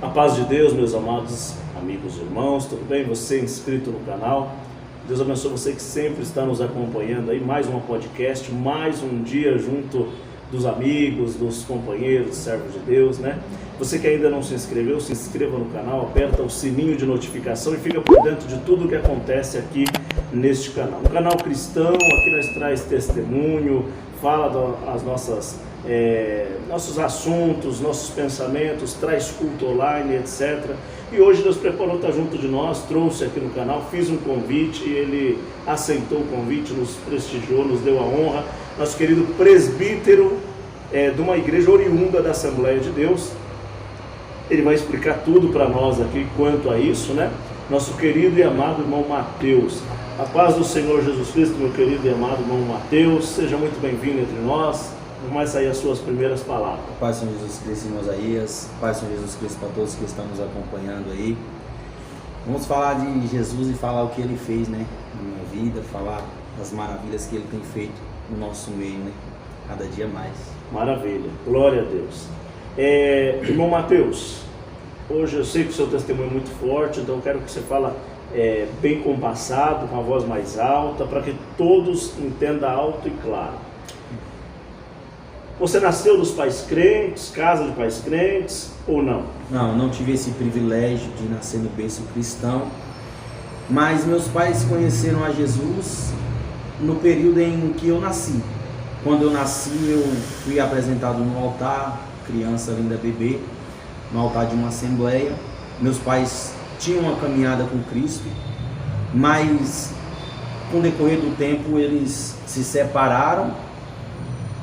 A paz de Deus, meus amados amigos e irmãos, tudo bem? Você inscrito no canal? Deus abençoe você que sempre está nos acompanhando aí, mais um podcast, mais um dia junto dos amigos, dos companheiros, servos de Deus, né? Você que ainda não se inscreveu, se inscreva no canal, aperta o sininho de notificação e fica por dentro de tudo o que acontece aqui neste canal. Um canal cristão, aqui nós traz testemunho, fala das nossos assuntos, nossos pensamentos, traz culto online, etc. E hoje Deus preparou, está junto de nós, trouxe aqui no canal, fiz um convite, ele aceitou o convite, nos prestigiou, nos deu a honra. Nosso querido presbítero de uma igreja oriunda da Assembleia de Deus, ele vai explicar tudo para nós aqui quanto a isso, né? Nosso querido e amado irmão Mateus. A paz do Senhor Jesus Cristo, meu querido e amado irmão Mateus, seja muito bem-vindo entre nós. Começa aí as suas primeiras palavras. Paz do Senhor Jesus Cristo, irmão Isaías. Paz do Senhor Jesus Cristo para todos que estão nos acompanhando aí. Vamos falar de Jesus e falar o que Ele fez, né, na minha vida, falar das maravilhas que Ele tem feito no nosso meio, né, cada dia mais. Maravilha, glória a Deus. Irmão Mateus, hoje eu sei que o seu testemunho é muito forte, então eu quero que você fale bem compassado, com a voz mais alta, para que todos entendam alto e claro. Você nasceu dos pais crentes, casa de pais crentes ou não? Não tive esse privilégio de nascer no berço cristão, mas meus pais conheceram a Jesus no período em que eu nasci. Quando eu nasci, eu fui apresentado no altar, criança linda bebê, no altar de uma assembleia. Meus pais tinham uma caminhada com Cristo, mas com o decorrer do tempo eles se separaram.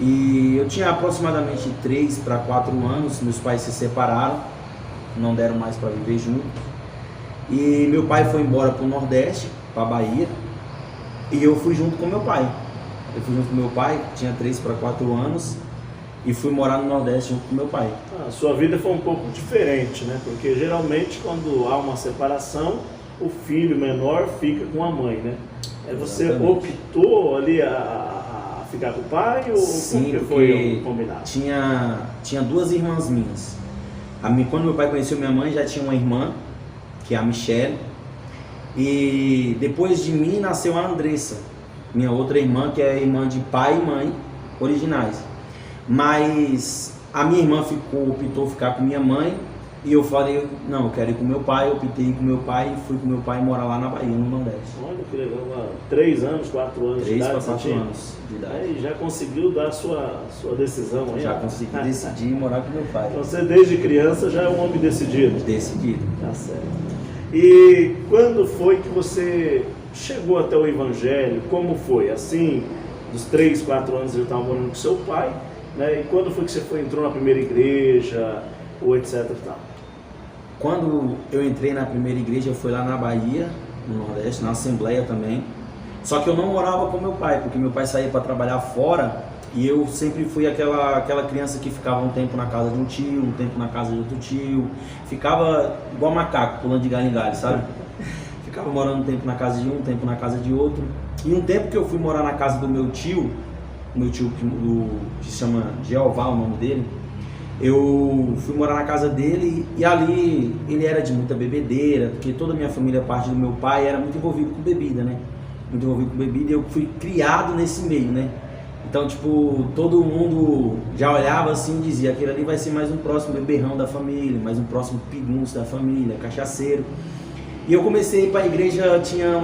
E eu tinha aproximadamente 3 para 4 anos, meus pais se separaram, não deram mais para viver juntos. E meu pai foi embora para o Nordeste, para a Bahia, e eu fui junto com meu pai. Eu fui junto com meu pai, tinha 3 para 4 anos, e fui morar no Nordeste junto com meu pai. A sua vida foi um pouco diferente, né? Porque geralmente quando há uma separação, o filho menor fica com a mãe, né? Você optou ali a ficar com o pai ou sim, como que foi combinado? Tinha 2 irmãs minhas. Quando meu pai conheceu minha mãe, já tinha uma irmã, que é a Michelle, e depois de mim nasceu a Andressa, minha outra irmã, que é irmã de pai e mãe originais. Mas a minha irmã optou ficar com minha mãe, e eu falei, não, eu quero ir com meu pai. Eu optei ir com meu pai e fui com meu pai morar lá na Bahia, no Nordeste. Olha que legal, 3 anos, 4 anos de idade. 3 para 4 anos de idade. Já conseguiu dar a sua decisão aí? Já consegui decidir morar com meu pai. Então você desde criança já é um homem decidido? Decidido. Tá certo. E quando foi que você chegou até o Evangelho? Como foi? Assim, dos 3, 4 anos eu estava morando com seu pai, né? E quando foi que você entrou na primeira igreja, ou etc e tal? Quando eu entrei na primeira igreja, eu fui lá na Bahia, no Nordeste, na Assembleia também. Só que eu não morava com meu pai, porque meu pai saía para trabalhar fora, e eu sempre fui aquela criança que ficava um tempo na casa de um tio, um tempo na casa de outro tio, ficava igual macaco, pulando de galho em galho, sabe? Ficava morando um tempo na casa de um tempo na casa de outro. E um tempo que eu fui morar na casa do meu tio que se chama Jeová, o nome dele, eu fui morar na casa dele, e ali ele era de muita bebedeira, porque toda a minha família, parte do meu pai, era muito envolvido com bebida, né? Muito envolvido com bebida, e eu fui criado nesse meio, né? Então, tipo, todo mundo já olhava assim e dizia, aquele ali vai ser mais um próximo beberrão da família, mais um próximo pigunço da família, cachaceiro. E eu comecei a ir para a igreja, tinha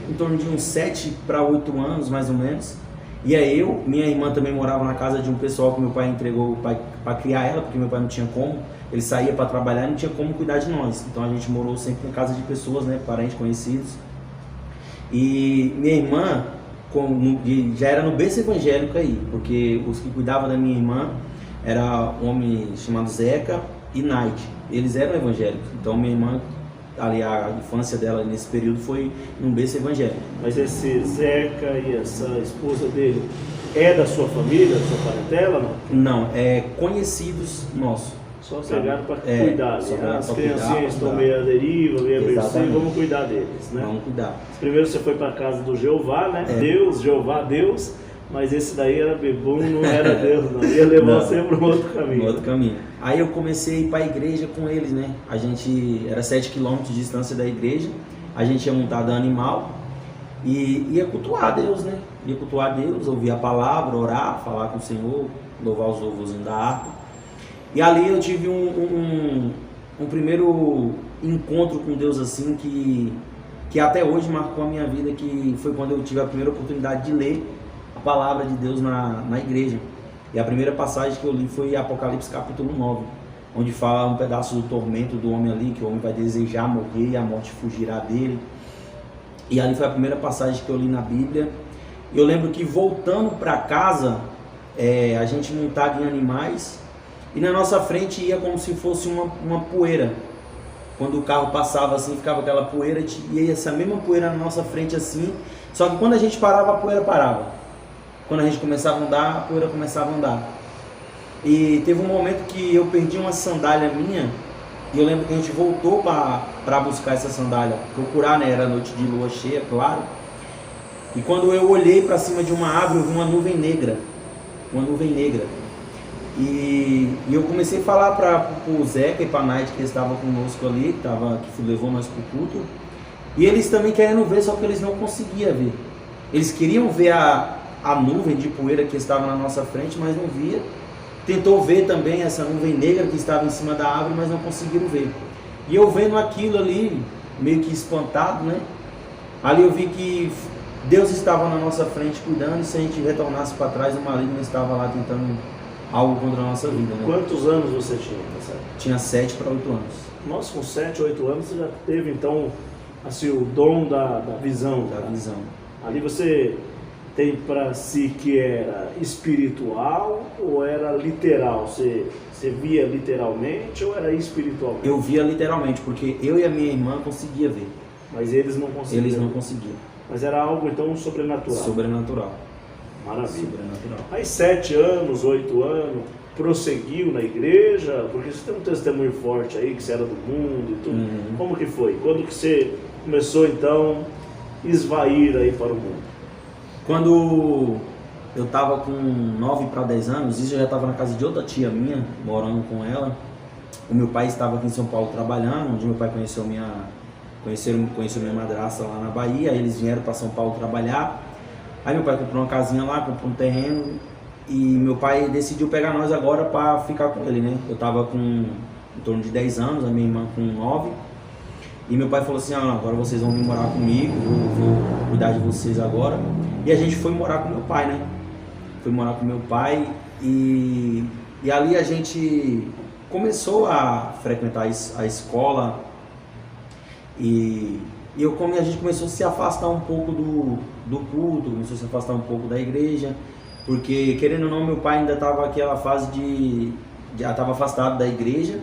em torno de uns 7 para 8 anos, mais ou menos. E aí minha irmã também morava na casa de um pessoal que meu pai entregou para criar ela, porque meu pai não tinha como, ele saía para trabalhar e não tinha como cuidar de nós. Então a gente morou sempre em casa de pessoas, né, parentes conhecidos. E minha irmã já era no berço evangélico aí, porque os que cuidavam da minha irmã era um homem chamado Zeca e Night, eles eram evangélicos. Então minha irmã, ali a infância dela nesse período foi num berço evangélico. Mas esse Zeca e essa esposa dele é da sua família, da sua parentela, não? Não, é conhecidos nossos. Só pegaram para cuidar. As criancinhas estão meio à deriva, meio aversivas, vamos cuidar deles, né? Vamos cuidar. Primeiro você foi para a casa do Jeová, né? Deus, Jeová, Deus. Mas esse daí era bebum, não era Deus, não. Ia levar você para um outro caminho. Um outro caminho. Aí eu comecei a ir para a igreja com eles, né? A gente, era 7 quilômetros de distância da igreja, a gente ia montado animal e ia cultuar a Deus, né? Ia cultuar a Deus, ouvir a palavra, orar, falar com o Senhor, louvar os louvorzinhos da harpa. E ali eu tive um primeiro encontro com Deus assim que até hoje marcou a minha vida, que foi quando eu tive a primeira oportunidade de ler a palavra de Deus na igreja. E a primeira passagem que eu li foi Apocalipse capítulo 9, onde fala um pedaço do tormento do homem ali, que o homem vai desejar morrer e a morte fugirá dele. E ali foi a primeira passagem que eu li na Bíblia. E eu lembro que voltando para casa, a gente montado em animais, e na nossa frente ia como se fosse uma poeira. Quando o carro passava assim, ficava aquela poeira, e ia essa mesma poeira na nossa frente assim, só que quando a gente parava, a poeira parava. Quando a gente começava a andar, a poeira começava a andar. E teve um momento que eu perdi uma sandália minha, e eu lembro que a gente voltou para buscar essa sandália, procurar, né? Era noite de lua cheia, claro. E quando eu olhei para cima de uma árvore, eu vi uma nuvem negra. Uma nuvem negra. E eu comecei a falar para o Zeca e para a Nath, que estava conosco ali, que levou nós para o culto. E eles também querendo ver, só que eles não conseguiam ver. Eles queriam ver a nuvem de poeira que estava na nossa frente, mas não via. Tentou ver também essa nuvem negra que estava em cima da árvore, mas não conseguiram ver. E eu vendo aquilo ali, meio que espantado, né? Ali eu vi que Deus estava na nossa frente cuidando, e se a gente retornasse para trás, o maligno estava lá tentando algo contra a nossa vida, né? Quantos anos você tinha, Marcelo? Tinha 7 para 8 anos. Nossa, com 7, 8 anos você já teve então assim, o dom da visão. Da visão. Ali você tem para si que era espiritual ou era literal? Você via literalmente ou era espiritualmente? Eu via literalmente, porque eu e a minha irmã conseguia ver. Mas eles não conseguiam? Eles não conseguiam. Mas era algo então sobrenatural? Sobrenatural. Maravilha. Sobrenatural. Aí 7 anos, 8 anos, prosseguiu na igreja, porque você tem um testemunho forte aí, que você era do mundo e tudo. Uhum. Como que foi? Quando que você começou então a esvair aí para o mundo? Quando eu estava com 9 para 10 anos, isso eu já estava na casa de outra tia minha, morando com ela. O meu pai estava aqui em São Paulo trabalhando, onde meu pai conheceu minha madrasta lá na Bahia. Aí eles vieram para São Paulo trabalhar. Aí meu pai comprou uma casinha lá, comprou um terreno, e meu pai decidiu pegar nós agora para ficar com ele, né? Eu estava com em torno de 10 anos, a minha irmã com 9, e meu pai falou assim: agora vocês vão vir morar comigo, vou cuidar de vocês agora. E a gente foi morar com meu pai, né? Foi morar com meu pai, e ali a gente começou a frequentar a escola, e a gente começou a se afastar um pouco do culto, começou a se afastar um pouco da igreja, porque querendo ou não, meu pai ainda estava naquela fase já estava afastado da igreja,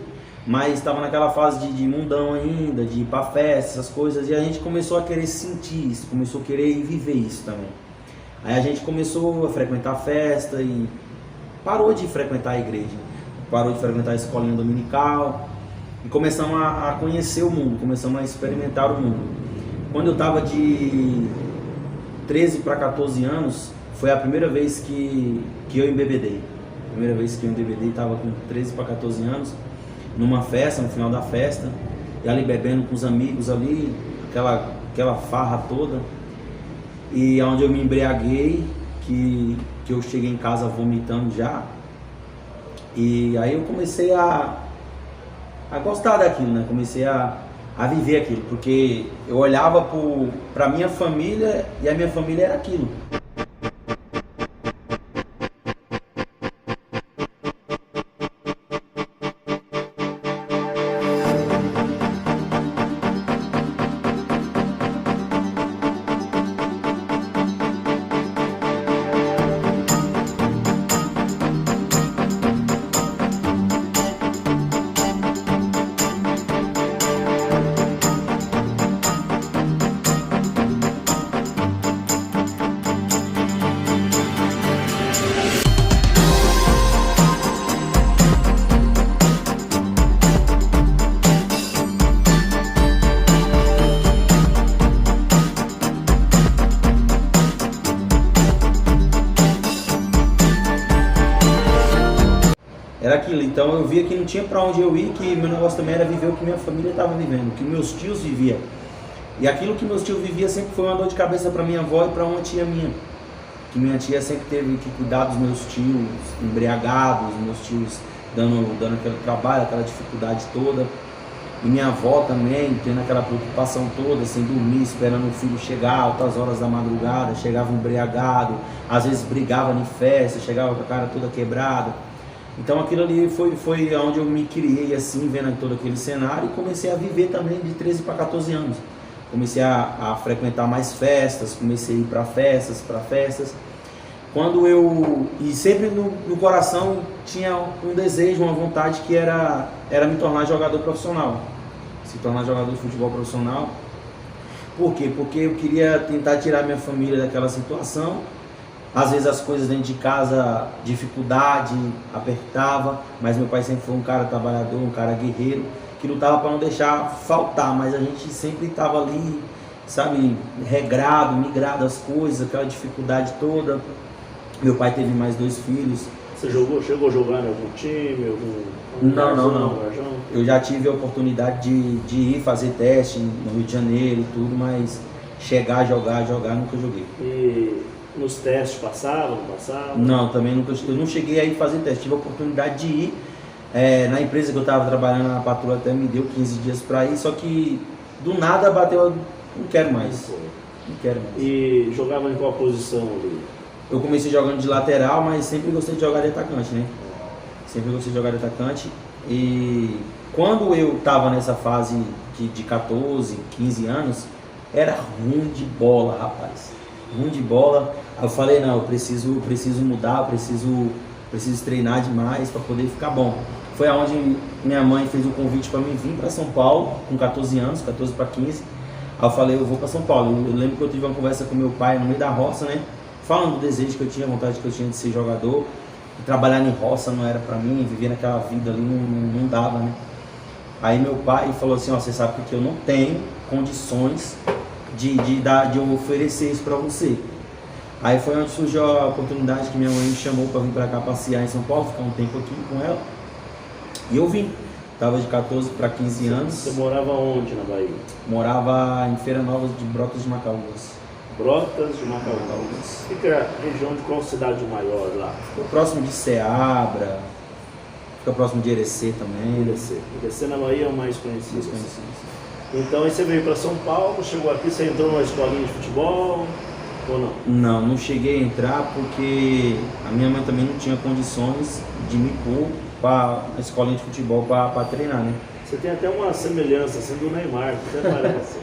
mas estava naquela fase de mundão ainda, de ir para festa, essas coisas, e a gente começou a querer sentir isso, começou a querer viver isso também. Aí a gente começou a frequentar festa e parou de frequentar a igreja, parou de frequentar a escolinha dominical, e começamos a conhecer o mundo, começamos a experimentar o mundo. Quando eu estava de 13 para 14 anos, foi a primeira vez que eu embebedei. Primeira vez que eu embebedei, estava com 13 para 14 anos, numa festa, no final da festa, e ali bebendo com os amigos ali, aquela farra toda, e onde eu me embriaguei, que eu cheguei em casa vomitando já, e aí eu comecei a gostar daquilo, né? Comecei a viver aquilo, porque eu olhava para minha família e a minha família era aquilo. Era aquilo. Então eu via que não tinha para onde eu ir, que meu negócio também era viver o que minha família estava vivendo, o que meus tios viviam. E aquilo que meus tios viviam sempre foi uma dor de cabeça para minha avó e para uma tia minha. Que minha tia sempre teve que cuidar dos meus tios embriagados, meus tios dando aquele trabalho, aquela dificuldade toda. E minha avó também, tendo aquela preocupação toda, sem dormir, esperando o filho chegar, altas horas da madrugada, chegava embriagado, às vezes brigava em festa, chegava com a cara toda quebrada. Então aquilo ali foi onde eu me criei assim, vendo todo aquele cenário, e comecei a viver também de 13 para 14 anos. Comecei a frequentar mais festas, comecei a ir para festas. E sempre no coração tinha um desejo, uma vontade que era me tornar jogador profissional. Se tornar jogador de futebol profissional. Por quê? Porque eu queria tentar tirar minha família daquela situação. Às vezes as coisas dentro de casa, dificuldade, apertava, mas meu pai sempre foi um cara trabalhador, um cara guerreiro, que lutava para não deixar faltar, mas a gente sempre estava ali, sabe, regrado, migrado as coisas, aquela dificuldade toda. Meu pai teve mais 2 filhos. Você chegou a jogar em algum time? Não. Eu já tive a oportunidade de ir fazer teste no Rio de Janeiro e tudo, mas chegar a jogar, nunca joguei. E nos testes passava, não passava? Não, também nunca. Eu não cheguei a ir fazer teste. Tive a oportunidade de ir. Na empresa que eu estava trabalhando, a patroa até me deu 15 dias para ir, só que do nada bateu, não quero mais. Não quero mais. E jogava em qual posição ali? Eu comecei jogando de lateral, mas sempre gostei de jogar de atacante, né? Sempre gostei de jogar de atacante. E quando eu estava nessa fase de 14, 15 anos, era ruim de bola, rapaz. Ruim de bola. Aí eu falei, não, eu preciso mudar, preciso treinar demais para poder ficar bom. Foi aonde minha mãe fez o convite para mim vir para São Paulo, com 14 anos, 14 para 15. Aí eu falei, eu vou para São Paulo. Eu lembro que eu tive uma conversa com meu pai no meio da roça, né? Falando do desejo que eu tinha, a vontade que eu tinha de ser jogador. E trabalhar em roça não era pra mim, viver naquela vida ali não dava, né? Aí meu pai falou assim, ó, você sabe que eu não tenho condições de oferecer isso pra você. Aí foi onde surgiu a oportunidade que minha mãe me chamou pra vir pra cá passear em São Paulo, ficar um tempo aqui com ela. E eu vim. Tava de 14 para 15 anos. Você morava onde na Bahia? Morava em Feira Nova de Brotas de Macaúbas. Brotas de Macaúbas. Fica a região de qual cidade maior lá? Fica próximo de Ceabra, fica próximo de Irecê também. Irecê na Bahia é o mais conhecido. Então aí você veio para São Paulo, chegou aqui, você entrou numa escolinha de futebol ou não? Não cheguei a entrar porque a minha mãe também não tinha condições de me pôr para a escolinha de futebol para treinar, né? Você tem até uma semelhança assim do Neymar, até parece.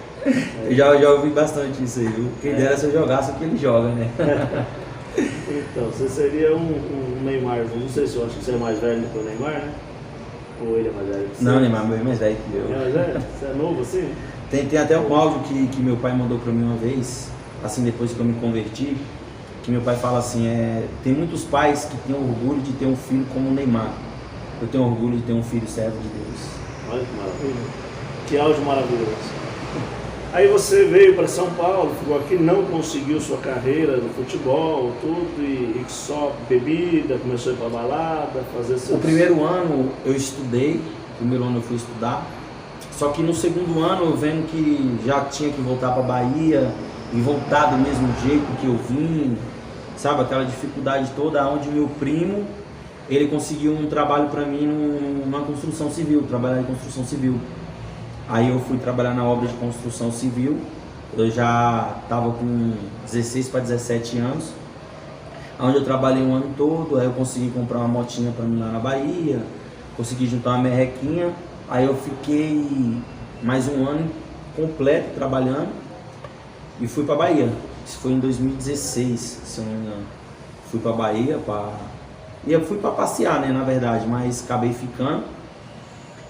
Eu já ouvi bastante isso aí, viu? Quem dera se eu jogasse o que ele joga, né? Então, você seria um Neymar, não sei se eu acho que você é mais velho que o Neymar, né? Ou ele é mais velho que você? Não, Neymar é mais velho que eu. É mais velho? Você é novo assim? Tem até um áudio que meu pai mandou pra mim uma vez, assim depois que eu me converti, que meu pai fala assim, tem muitos pais que têm orgulho de ter um filho como o Neymar. Eu tenho orgulho de ter um filho servo de Deus. Olha que maravilha. Que áudio maravilhoso. Aí você veio para São Paulo, ficou aqui, não conseguiu sua carreira no futebol, tudo, e só bebida, começou a ir para balada, fazer seus... O primeiro ano eu estudei, eu fui estudar, só que no segundo ano eu vendo que já tinha que voltar para Bahia e voltar do mesmo jeito que eu vim, sabe, aquela dificuldade toda, onde meu primo, ele conseguiu um trabalho para mim numa construção civil, trabalhar em construção civil. Aí eu fui trabalhar na obra de construção civil, eu já estava com 16 para 17 anos, onde eu trabalhei um ano todo, aí eu consegui comprar uma motinha para mim lá na Bahia, consegui juntar uma merrequinha, aí eu fiquei mais um ano completo trabalhando e fui para Bahia. Isso foi em 2016, se eu não me engano. Fui para Bahia, e eu fui para passear, né, na verdade, mas acabei ficando.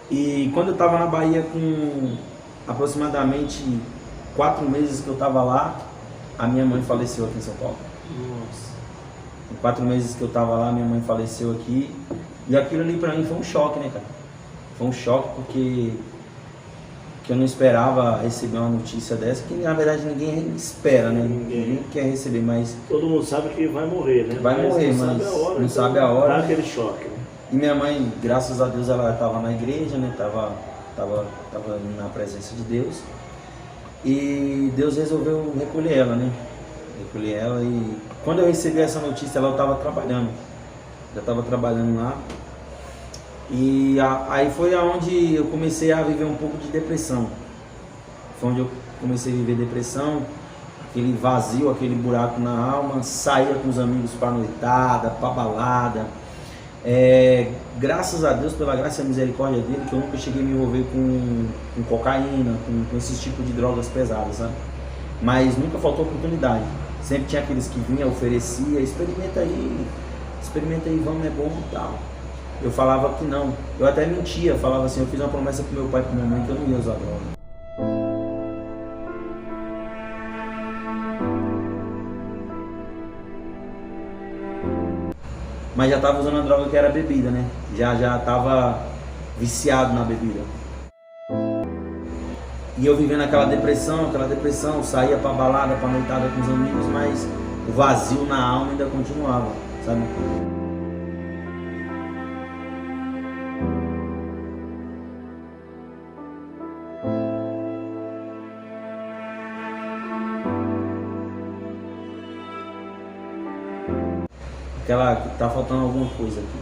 E quando eu estava na Bahia com aproximadamente 4 meses que eu estava lá, a minha mãe faleceu aqui em São Paulo. Nossa. Com 4 meses que eu estava lá, minha mãe faleceu aqui. E aquilo ali pra mim foi um choque, né, cara? Foi um choque porque eu não esperava receber uma notícia dessa, que na verdade ninguém espera, né? Ninguém quer receber, mas... Todo mundo sabe que vai morrer, né? Vai morrer, mas sabe a hora, não sabe a hora. Dá aquele choque, né? E minha mãe, graças a Deus, ela estava na igreja, né? Tava na presença de Deus. E Deus resolveu recolher ela, né? Recolher ela, e quando eu recebi essa notícia, ela estava trabalhando. Já estava trabalhando lá. E aí foi aonde eu comecei a viver um pouco de depressão. Foi onde eu comecei a viver depressão, aquele vazio, aquele buraco na alma. Saía com os amigos para noitada, para balada. Graças a Deus, pela graça e misericórdia dele, que eu nunca cheguei a me envolver com cocaína, com esses tipos de drogas pesadas, sabe? Mas nunca faltou oportunidade. Sempre tinha aqueles que vinham, oferecia, experimenta aí, vamos, é bom e tal. Eu falava que não, eu até mentia, falava assim, eu fiz uma promessa pro meu pai e pra minha mãe que eu não ia usar droga. Mas já estava usando a droga que era bebida, né? Já estava viciado na bebida. E eu vivendo aquela depressão, saía pra balada, pra noitada com os amigos, mas o vazio na alma ainda continuava, sabe? Aquela que tá faltando alguma coisa aqui.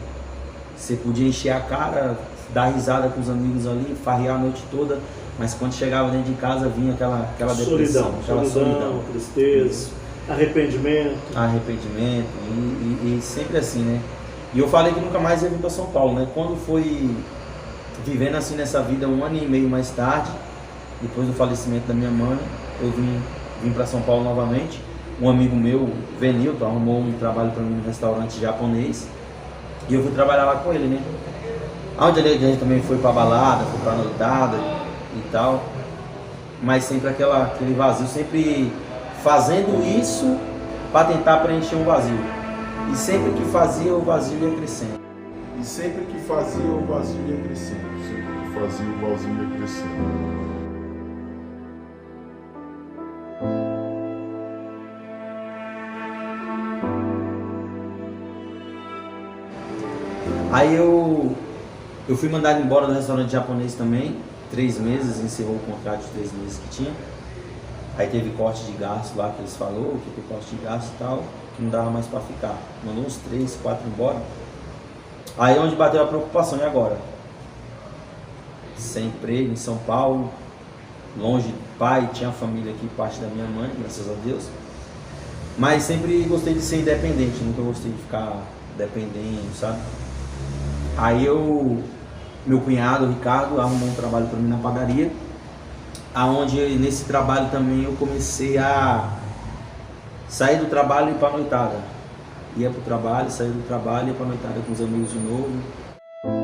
Você podia encher a cara, dar risada com os amigos ali, farrear a noite toda, mas quando chegava dentro de casa vinha aquela depressão, aquela solidão, tristeza, arrependimento. E sempre assim, né? E eu falei que nunca mais ia vir para São Paulo, né? Quando foi vivendo assim nessa vida 1 ano e meio mais tarde, depois do falecimento da minha mãe, eu vim para São Paulo novamente. Um amigo meu, Venilton, arrumou um trabalho para mim no restaurante japonês e eu fui trabalhar lá com ele, né? Onde a gente também foi para balada, foi para noitada e tal, mas sempre aquele vazio, sempre fazendo isso para tentar preencher um vazio. E sempre que fazia, o vazio ia crescendo. Aí eu fui mandado embora do restaurante japonês também, 3 meses, encerrou o contrato de 3 meses que tinha. Aí teve corte de gasto lá que eles falaram, que teve corte de gasto e tal, que não dava mais para ficar. Mandou uns 3, 4 embora. Aí onde bateu a preocupação, e agora? Sem emprego em São Paulo, longe do pai, tinha família aqui, parte da minha mãe, graças a Deus. Mas sempre gostei de ser independente, nunca gostei de ficar dependendo, sabe? Aí meu cunhado, o Ricardo, arrumou um trabalho para mim na padaria, aonde nesse trabalho também eu comecei a sair do trabalho e ir para noitada. Ia pro trabalho, saía do trabalho, ia para noitada com os amigos de novo,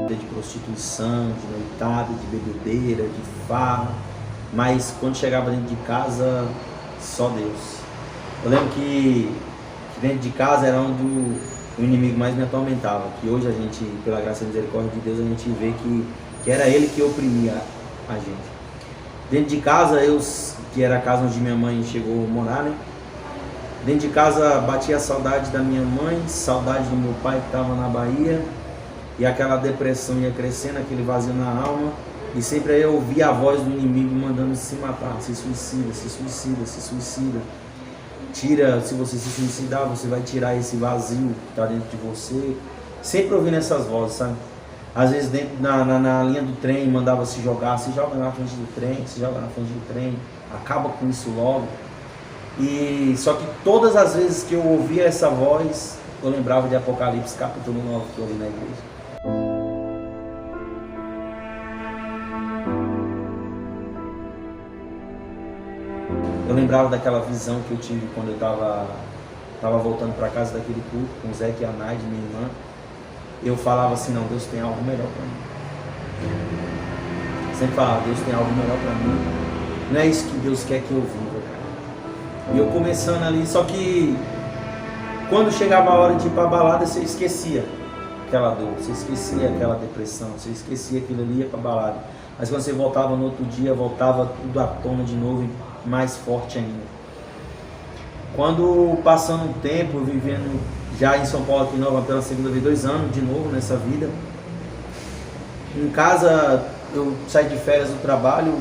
de prostituição, de noitada, de bebedeira, de farra, mas quando chegava dentro de casa, só Deus. Eu lembro que dentro de casa era onde o inimigo mais me atormentava, que hoje a gente, pela graça e misericórdia de Deus, a gente vê que era ele que oprimia a gente. Dentro de casa, que era a casa onde minha mãe chegou a morar, né? Dentro de casa batia a saudade da minha mãe, saudade do meu pai que estava na Bahia, e aquela depressão ia crescendo, aquele vazio na alma, e sempre aí eu ouvia a voz do inimigo mandando se matar, se suicida, se suicida, se suicida. Tira, se você se suicidar, você vai tirar esse vazio que está dentro de você. Sempre ouvindo essas vozes, sabe? Às vezes na linha do trem mandava se joga na frente do trem, se joga na frente do trem, acaba com isso logo. E só que todas as vezes que eu ouvia essa voz, eu lembrava de Apocalipse capítulo 9 que eu li na igreja. Eu lembrava daquela visão que eu tive quando eu estava voltando para casa daquele culto com o Zé e a Naide, minha irmã. Eu falava assim, não, Deus tem algo melhor para mim. Sempre falava, Deus tem algo melhor para mim. Não é isso que Deus quer que eu viva, cara. E eu começando ali, só que quando chegava a hora de ir para a balada, você esquecia aquela dor, você esquecia aquela depressão, você esquecia aquilo ali, ia para a balada. Mas quando você voltava no outro dia, voltava tudo à tona de novo, mais forte ainda. Quando passando um tempo, vivendo já em São Paulo, aqui em Nova, pela segunda vez, 2 anos de novo nessa vida. Em casa, eu saí de férias do trabalho,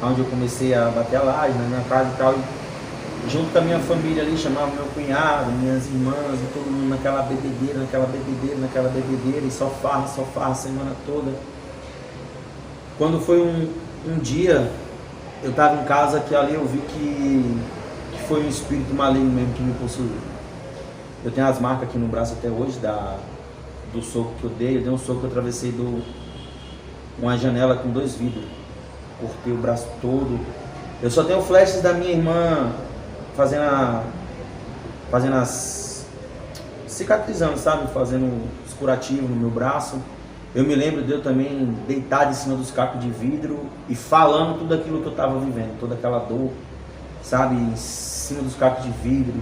onde eu comecei a bater a laje, na minha casa e tal, e junto com a minha família ali, chamava meu cunhado, minhas irmãs, e todo mundo naquela bebedeira, e só farra a semana toda. Quando foi um dia, eu estava em casa, que ali eu vi que foi um espírito maligno mesmo que me possuiu. Eu tenho as marcas aqui no braço até hoje, do soco que eu dei um soco que eu atravessei uma janela com 2 vidros, cortei o braço todo. Eu só tenho flashes da minha irmã fazendo as cicatrizando, sabe, fazendo os curativos no meu braço. Eu me lembro de eu também deitado em cima dos cacos de vidro e falando tudo aquilo que eu estava vivendo, toda aquela dor, sabe, em cima dos cacos de vidro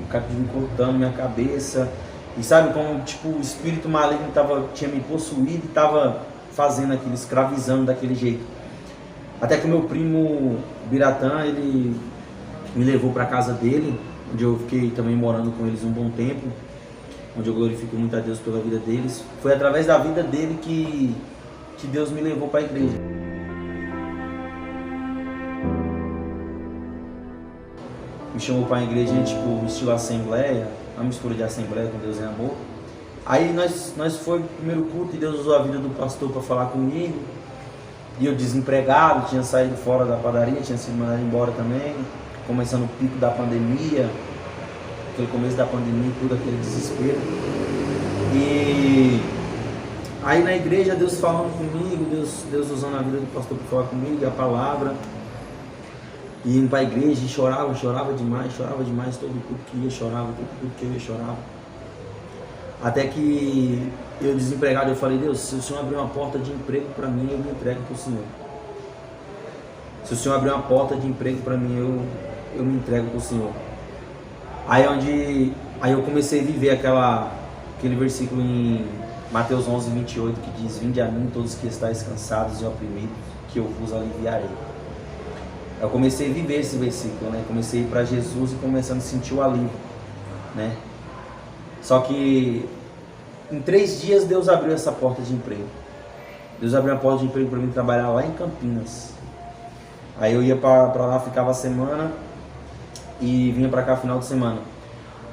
cortando minha cabeça. E sabe como tipo o espírito maligno tinha me possuído e estava fazendo aquilo, escravizando daquele jeito. Até que o meu primo Biratã, ele me levou para a casa dele, onde eu fiquei também morando com eles um bom tempo, onde eu glorifico muito a Deus pela vida deles. Foi através da vida dele que Deus me levou para a igreja. Me chamou para a igreja, tipo, estilo assembleia, uma mistura de assembleia com Deus em amor. Aí nós foi pro primeiro culto e Deus usou a vida do pastor para falar comigo. E eu desempregado, tinha saído fora da padaria, tinha sido mandado embora também, começando o pico da pandemia, aquele começo da pandemia, tudo aquele desespero. E aí na igreja Deus falando comigo, Deus usando a vida do pastor para falar comigo, a palavra. E indo para a igreja e chorava demais, todo culto que ia chorava, todo culto que eu ia chorava. Até que eu desempregado, eu falei, Deus, se o Senhor abrir uma porta de emprego para mim, eu me entrego para o Senhor. Se o Senhor abrir uma porta de emprego para mim, eu me entrego para o Senhor. Aí eu comecei a viver aquele versículo em Mateus 11, 28, que diz, vinde a mim todos que estáis cansados e oprimidos, que eu vos aliviarei. Eu comecei a viver esse versículo, né? Comecei a ir para Jesus e começando a sentir o alívio, né? Só que em 3 dias Deus abriu essa porta de emprego. Deus abriu uma porta de emprego para mim trabalhar lá em Campinas. Aí eu ia para lá, ficava a semana e vinha para cá final de semana.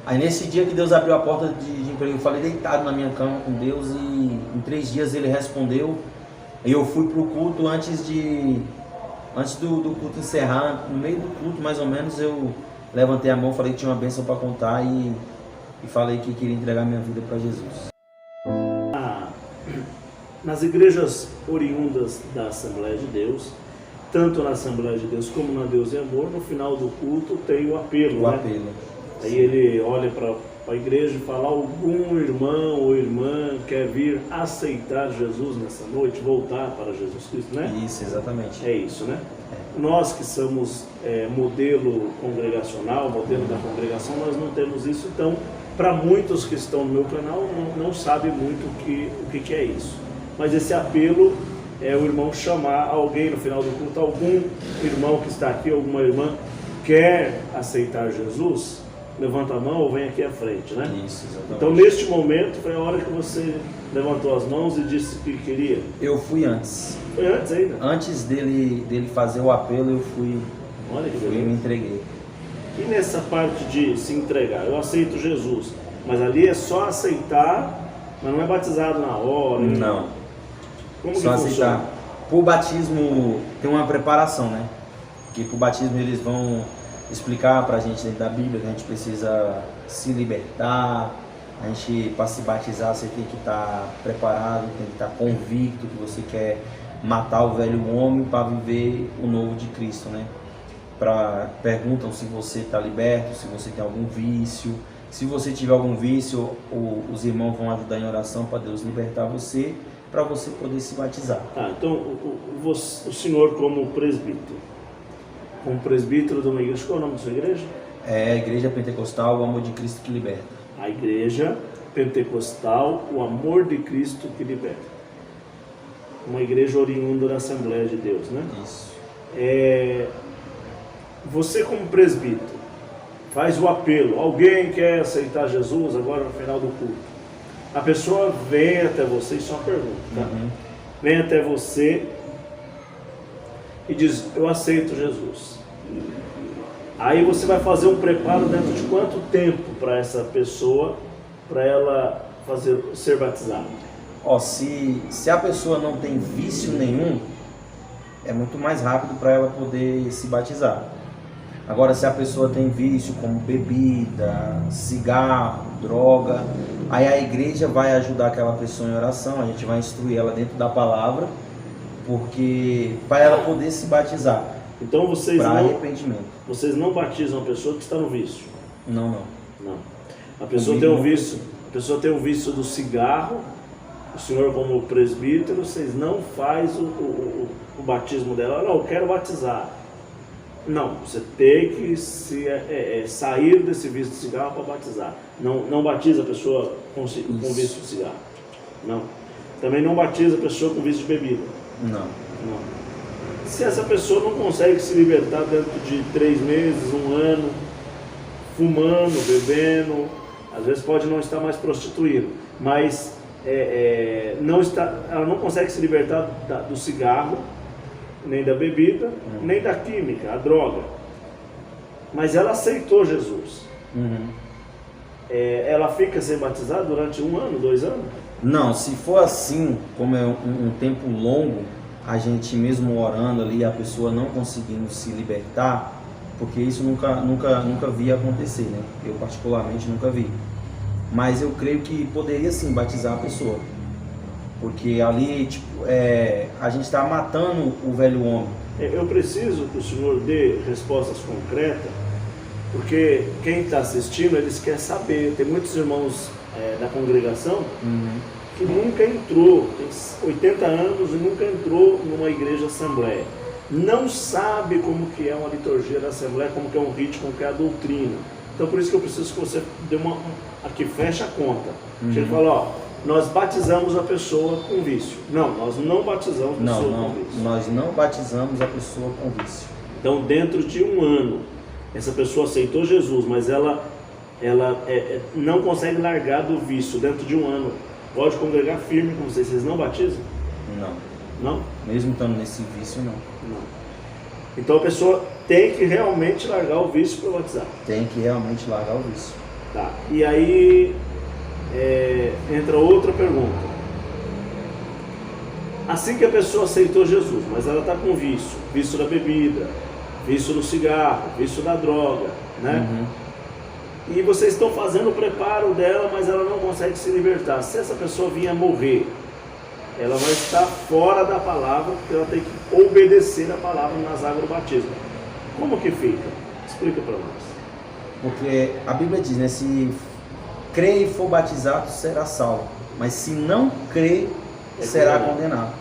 Aí nesse dia que Deus abriu a porta de emprego, eu falei deitado na minha cama com Deus e em 3 dias Ele respondeu. E eu fui para o culto antes do culto encerrar, no meio do culto mais ou menos, eu levantei a mão, falei que tinha uma bênção para contar e falei que queria entregar minha vida para Jesus. Nas igrejas oriundas da Assembleia de Deus, tanto na Assembleia de Deus como na Deus e Amor, no final do culto tem o apelo. O né? apelo. Aí ele olha para a igreja e fala, algum irmão ou irmã quer vir aceitar Jesus nessa noite, voltar para Jesus Cristo, né? Isso, exatamente. É isso, né? Nós que somos modelo congregacional, modelo da congregação, nós não temos isso. Então, para muitos que estão no meu canal, não sabem muito o que é isso. Mas esse apelo é o irmão chamar alguém no final do culto, algum irmão que está aqui, alguma irmã, quer aceitar Jesus, levanta a mão ou vem aqui à frente, né? Isso, exatamente. Então, neste momento, foi a hora que você levantou as mãos e disse que queria? Eu fui antes. Foi antes ainda? Antes dele fazer o apelo, eu fui. Olha que fui e me entreguei. E nessa parte de se entregar, eu aceito Jesus, mas ali é só aceitar, mas não é batizado na hora? Não. Como Só que funciona? aceitar. Pro batismo tem uma preparação, né? Que pro batismo eles vão explicar pra gente dentro da Bíblia que a gente precisa se libertar. A gente, para se batizar, você tem que estar preparado, tem que estar convicto que você quer matar o velho homem para viver o novo de Cristo, né? Perguntam se você está liberto, se você tem algum vício. Se você tiver algum vício, os irmãos vão ajudar em oração para Deus libertar você, para você poder se batizar. Então o senhor como presbítero de uma igreja, qual é o nome da sua igreja? É a Igreja Pentecostal, o Amor de Cristo que Liberta. A Igreja Pentecostal, o Amor de Cristo que Liberta. Uma igreja oriunda da Assembleia de Deus, né? Isso. Você como presbítero, faz o apelo, alguém quer aceitar Jesus agora no final do culto. A pessoa vem até você, isso é uma pergunta, tá? Vem até você e diz, eu aceito Jesus. Aí você vai fazer um preparo dentro de quanto tempo para essa pessoa, para ela ser batizada? Ó, se a pessoa não tem vício nenhum, é muito mais rápido para ela poder se batizar. Agora, se a pessoa tem vício como bebida, cigarro, droga, aí a igreja vai ajudar aquela pessoa em oração, a gente vai instruir ela dentro da palavra, porque para ela poder se batizar. Então vocês não batizam a pessoa que está no vício? Não. A pessoa tem o vício do cigarro, o senhor como presbítero, vocês não fazem o batismo dela. Não, eu quero batizar. Não, você tem que sair desse vício de cigarro para batizar. Não batiza a pessoa com vício de cigarro. Não. Também não batiza a pessoa com vício de bebida. Não. Se essa pessoa não consegue se libertar dentro de 3 meses, 1 ano, fumando, bebendo, às vezes pode não estar mais prostituindo, mas ela não consegue se libertar do cigarro, nem da bebida, nem da química, a droga. Mas ela aceitou Jesus. Ela fica sem batizar durante 1 ano, 2 anos? Não, se for assim, como é um tempo longo, a gente mesmo orando ali, a pessoa não conseguindo se libertar, porque isso nunca vi acontecer, né? Eu particularmente nunca vi. Mas eu creio que poderia sim batizar a pessoa. Porque ali, a gente está matando o velho homem. Eu preciso que o senhor dê respostas concretas, porque quem está assistindo, eles querem saber. Tem muitos irmãos da congregação que nunca entrou, tem 80 anos e nunca entrou numa igreja assembleia. Não sabe como que é uma liturgia da assembleia, como que é um rito, como que é a doutrina. Então por isso que eu preciso que você dê aqui fecha a conta. Ele fala, ó, nós batizamos a pessoa com vício. Não, nós não batizamos a pessoa com vício. Nós não batizamos a pessoa com vício. Então dentro de 1 ano, essa pessoa aceitou Jesus, mas ela não consegue largar do vício dentro de 1 ano. Pode congregar firme com vocês. Vocês não batizam? Não? Mesmo estando nesse vício, não. Então a pessoa tem que realmente largar o vício para batizar. Tem que realmente largar o vício. Tá. E aí entra outra pergunta. Assim que a pessoa aceitou Jesus, mas ela está com vício da bebida, vício do cigarro, vício da droga, né? E vocês estão fazendo o preparo dela, mas ela não consegue se libertar. Se essa pessoa vir a morrer, ela vai estar fora da palavra, porque ela tem que obedecer a palavra nas águas do batismo. Como que fica? Explica para nós. Porque a Bíblia diz, né? Se crer e for batizado, será salvo. Mas se não crer, será condenado.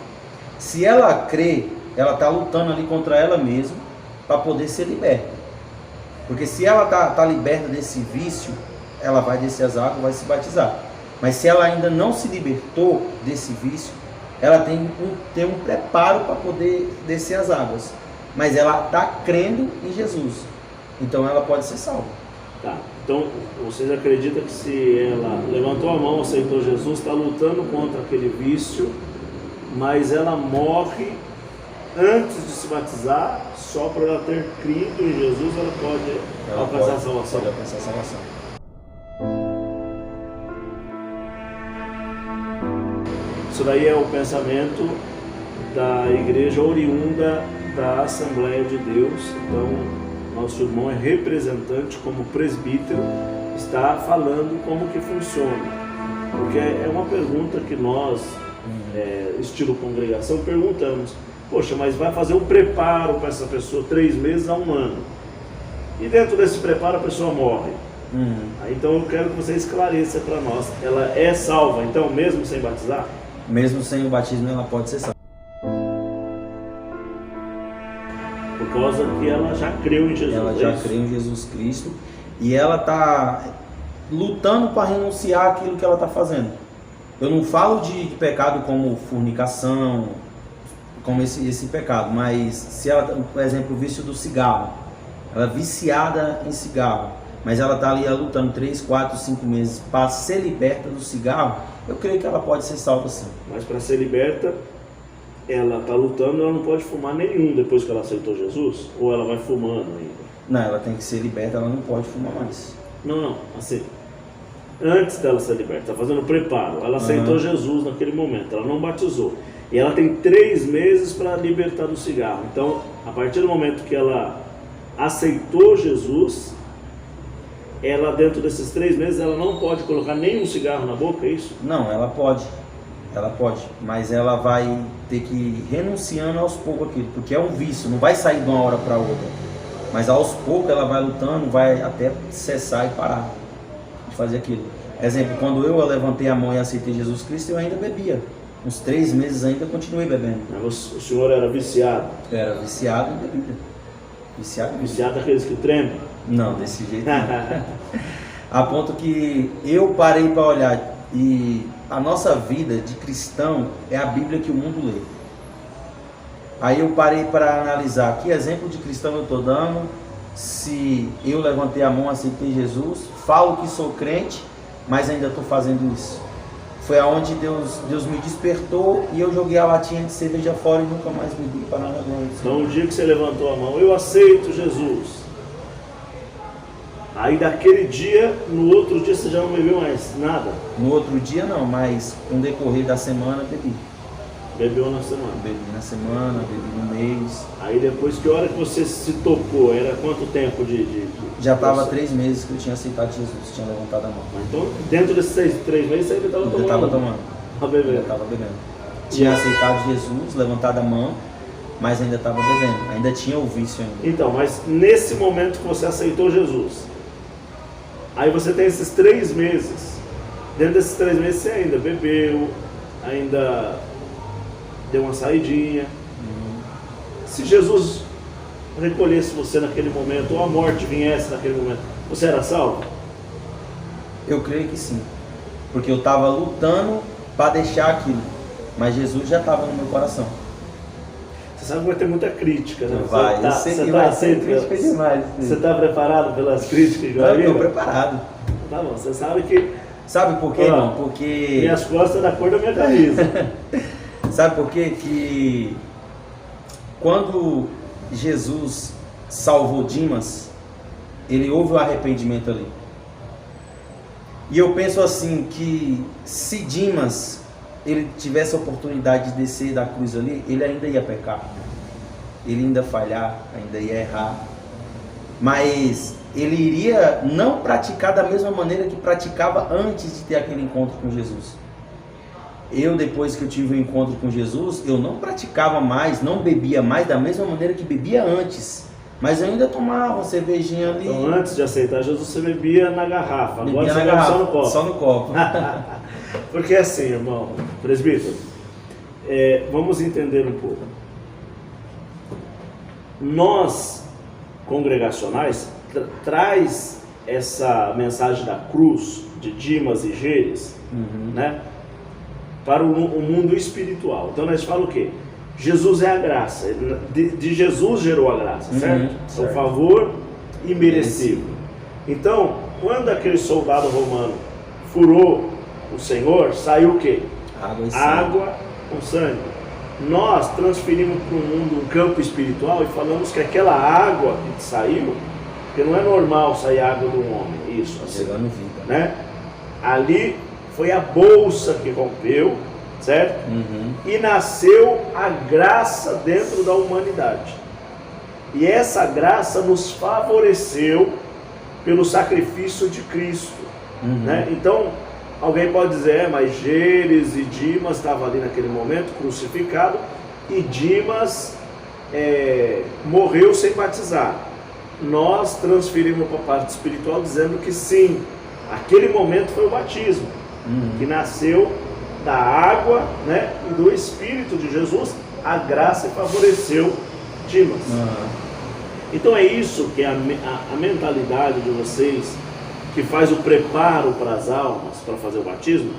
Se ela crê, ela está lutando ali contra ela mesma para poder ser liberta. Porque se ela está liberta desse vício, ela vai descer as águas, vai se batizar. Mas se ela ainda não se libertou desse vício, ela tem um preparo para poder descer as águas. Mas ela está crendo em Jesus. Então ela pode ser salva. Tá. Então vocês acreditam que se ela levantou a mão, aceitou Jesus, está lutando contra aquele vício, mas ela morre antes de se batizar, só por ela ter crido em Jesus, ela pode alcançar a salvação. Pode alcançar a salvação. Isso daí é o pensamento da igreja oriunda da Assembleia de Deus. Então, nosso irmão é representante como presbítero, está falando como que funciona. Porque é uma pergunta que nós, estilo congregação, perguntamos. Poxa, mas vai fazer um preparo para essa pessoa 3 meses a 1 ano. E dentro desse preparo a pessoa morre. Então eu quero que você esclareça para nós. Ela é salva, então, mesmo sem batizar? Mesmo sem o batismo, ela pode ser salva. Por causa que ela já creu em Jesus. Ela já creu em Jesus Cristo. E ela está lutando para renunciar àquilo que ela está fazendo. Eu não falo de pecado como fornicação, como esse pecado, mas se ela, por exemplo, o vício do cigarro, ela é viciada em cigarro, mas ela está ali lutando 3, 4, 5 meses para ser liberta do cigarro, eu creio que ela pode ser salva sim. Mas para ser liberta, ela está lutando, ela não pode fumar nenhum depois que ela aceitou Jesus? Ou ela vai fumando ainda? Não, ela tem que ser liberta, ela não pode fumar mais. Não, assim, antes dela ser liberta, está fazendo o preparo, ela aceitou Jesus naquele momento, ela não batizou. E ela tem 3 meses para libertar do cigarro. Então, a partir do momento que ela aceitou Jesus, ela dentro desses 3 meses, ela não pode colocar nenhum cigarro na boca, é isso? Não, ela pode, mas ela vai ter que ir renunciando aos poucos aquilo, porque é um vício, não vai sair de uma hora para outra, mas aos poucos ela vai lutando, vai até cessar e parar de fazer aquilo. Exemplo, quando eu levantei a mão e aceitei Jesus Cristo, eu ainda bebia, uns 3 meses ainda continuei bebendo. Mas o senhor era viciado? Era viciado em bebida. Viciado daqueles que tremem? Não, desse jeito não. A ponto que eu parei para olhar, e a nossa vida de cristão é a Bíblia que o mundo lê. Aí eu parei para analisar que exemplo de cristão eu estou dando, se eu levantei a mão, aceitei Jesus, falo que sou crente, mas ainda estou fazendo isso. Foi aonde Deus me despertou e eu joguei a latinha de cerveja fora e nunca mais bebi para nada. Então, o dia que você levantou a mão, eu aceito Jesus. Aí daquele dia, no outro dia você já não bebeu mais nada? No outro dia não, mas com o decorrer da semana bebi. Bebeu na semana? Bebi na semana, bebi no mês. Aí depois, que hora que você se tocou? Era quanto tempo Já estava 3 meses que eu tinha aceitado Jesus, tinha levantado a mão. Então, dentro desses 3 meses, você ainda estava tomando? Eu estava tomando. Bebendo. Eu estava bebendo. Tinha aceitado Jesus, levantado a mão, mas ainda estava bebendo. Ainda tinha o vício ainda. Então, mas nesse momento que você aceitou Jesus, aí você tem esses 3 meses. Dentro desses 3 meses você ainda bebeu, ainda deu uma saidinha. Se Jesus recolhesse você naquele momento, ou a morte viesse naquele momento, você era salvo? Eu creio que sim. Porque eu estava lutando para deixar aquilo. Mas Jesus já estava no meu coração. Você sabe que vai ter muita crítica, né? Vai, eu sei que vai ser crítica demais. Você está preparado pelas críticas? Eu estou preparado. Tá bom, você sabe que... Sabe por quê, irmão? Porque... Minhas costas da cor da minha camisa. Sabe por quê? Que quando Jesus salvou Dimas, ele houve o arrependimento ali. E eu penso assim, que se Dimas ele tivesse a oportunidade de descer da cruz ali, ele ainda ia pecar, ele ainda falhar, ainda ia errar, mas ele iria não praticar da mesma maneira que praticava antes de ter aquele encontro com Jesus. Eu, depois que eu tive o encontro com Jesus, eu não praticava mais, não bebia mais da mesma maneira que bebia antes, mas eu ainda tomava uma cervejinha ali. Então, antes de aceitar Jesus, você bebia na garrafa, agora bebia você na bebe garrafa, só no copo. Só no copo. Porque assim, irmão, presbítero, vamos entender um pouco. Nós, congregacionais, traz essa mensagem da cruz, de Dimas e Gênesis, né, para o mundo espiritual. Então nós falamos o quê? Jesus é a graça, de Jesus gerou a graça, certo? É o favor imerecido. Então, quando aquele soldado romano furou o Senhor, saiu o quê? Água com sangue. Nós transferimos para o mundo um campo espiritual e falamos que aquela água que saiu, porque não é normal sair água de um homem, isso, assim, né? Ali foi a bolsa que rompeu, certo? E nasceu a graça dentro da humanidade. E essa graça nos favoreceu pelo sacrifício de Cristo, né? Então, alguém pode dizer, mas Gênesis e Dimas estavam ali naquele momento crucificado, e Dimas morreu sem batizar. Nós transferimos para a parte espiritual dizendo que sim, aquele momento foi o batismo, que nasceu da água, né, e do Espírito de Jesus, a graça favoreceu Dimas. Então é isso que é a mentalidade de vocês, que faz o preparo para as almas, para fazer o batismo,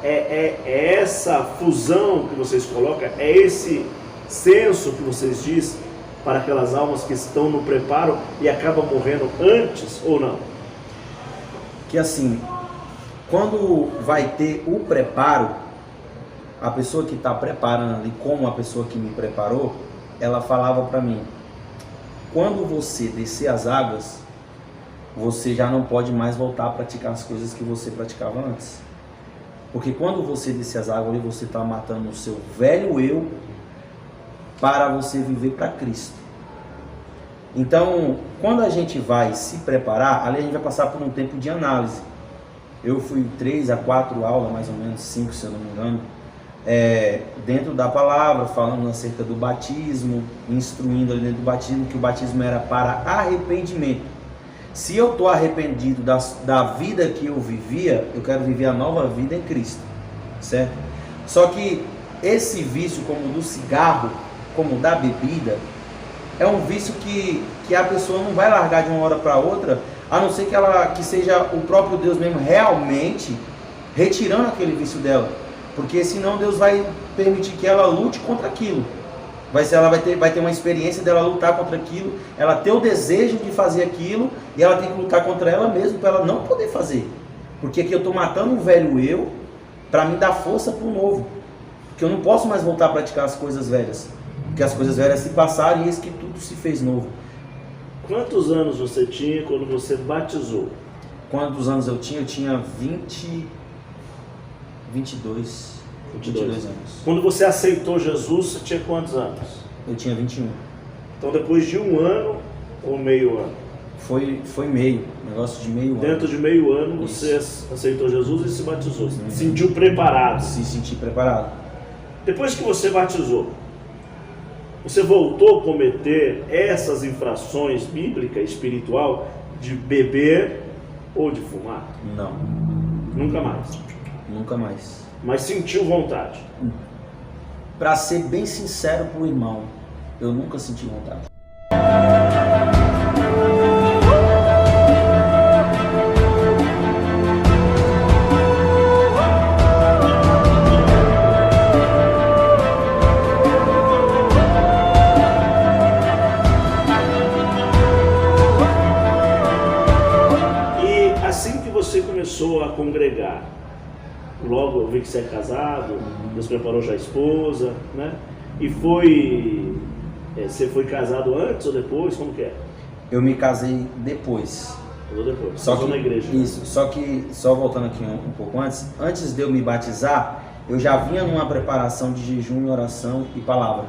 é essa fusão que vocês colocam, é esse senso que vocês dizem para aquelas almas que estão no preparo e acabam morrendo antes ou não? que assim, quando vai ter o preparo, a pessoa que está preparando ali, como a pessoa que me preparou, ela falava para mim: quando você descer as águas, você já não pode mais voltar a praticar as coisas que você praticava antes. Porque quando você descer as águas, você está matando o seu velho eu para você viver para Cristo. Então, quando a gente vai se preparar, ali a gente vai passar por um tempo de análise. Eu fui 3 a 4 aulas, mais ou menos 5 se eu não me engano, dentro da palavra, falando acerca do batismo, instruindo ali dentro do batismo, que o batismo era para arrependimento. Se eu estou arrependido da vida que eu vivia, eu quero viver a nova vida em Cristo, certo? Só que esse vício, como o do cigarro, como o da bebida, é um vício que a pessoa não vai largar de uma hora para outra, a não ser que seja o próprio Deus mesmo realmente retirando aquele vício dela, porque senão Deus vai permitir que ela lute contra aquilo. Ela vai ter uma experiência dela lutar contra aquilo, ela ter o desejo de fazer aquilo, e ela tem que lutar contra ela mesma para ela não poder fazer. Porque aqui eu estou matando o velho eu para me dar força para o novo. Porque eu não posso mais voltar a praticar as coisas velhas. Porque as coisas velhas se passaram e eis que tudo se fez novo. Quantos anos você tinha quando você batizou? Quantos anos eu tinha? Eu tinha 22 anos. Quando você aceitou Jesus, você tinha quantos anos? Eu tinha 21. Então depois de 1 ano ou meio ano? Foi meio, negócio de meio ano. Dentro de meio ano você aceitou Jesus e se batizou. Se sentiu preparado. Se senti preparado. Depois que você batizou, você voltou a cometer essas infrações bíblicas, espiritual, de beber ou de fumar? Não. Nunca mais? Nunca mais. Mas sentiu vontade? Para ser bem sincero pro irmão, eu nunca senti vontade. E assim que você começou a congregar, logo eu vi que você é casado, Deus preparou já a esposa, né? E você foi casado antes ou depois? Como que é? Eu me casei depois. Ou depois? Só que na igreja. Isso, só voltando aqui um pouco antes de eu me batizar, eu já vinha numa preparação de jejum, oração e palavra.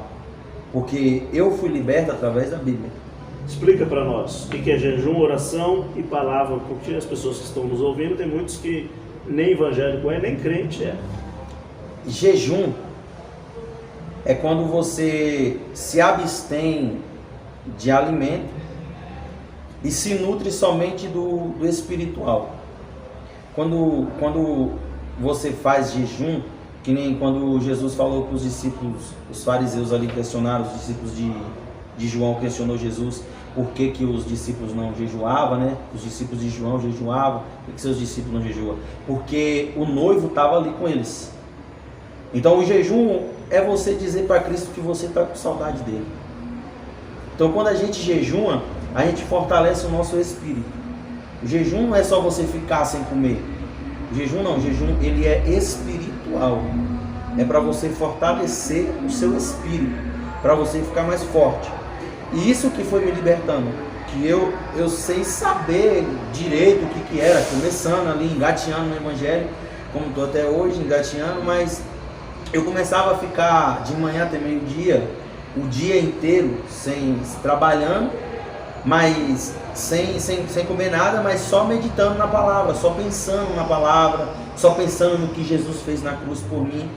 Porque eu fui liberto através da Bíblia. Explica para nós o que é jejum, oração e palavra, porque as pessoas que estão nos ouvindo, tem muitos que nem evangélico nem crente é. Jejum é quando você se abstém de alimento e se nutre somente do espiritual. Quando você faz jejum, que nem quando Jesus falou para os discípulos, os fariseus ali questionaram, os discípulos de João questionou Jesus por que os discípulos não jejuavam, né? Os discípulos de João jejuavam, por que seus discípulos não jejuam? Porque o noivo estava ali com eles. Então o jejum é você dizer para Cristo que você está com saudade dele. Então quando a gente jejuma, a gente fortalece o nosso espírito. O jejum não é só você ficar sem comer. O jejum não, o jejum ele é espiritual. É para você fortalecer o seu espírito, para você ficar mais forte. E isso que foi me libertando, que eu sem saber direito o que era, começando ali, engatinhando no evangelho, como estou até hoje, engatinhando, mas eu começava a ficar de manhã até meio-dia, o dia inteiro, trabalhando, mas sem comer nada, mas só meditando na palavra, só pensando na palavra, só pensando no que Jesus fez na cruz por mim.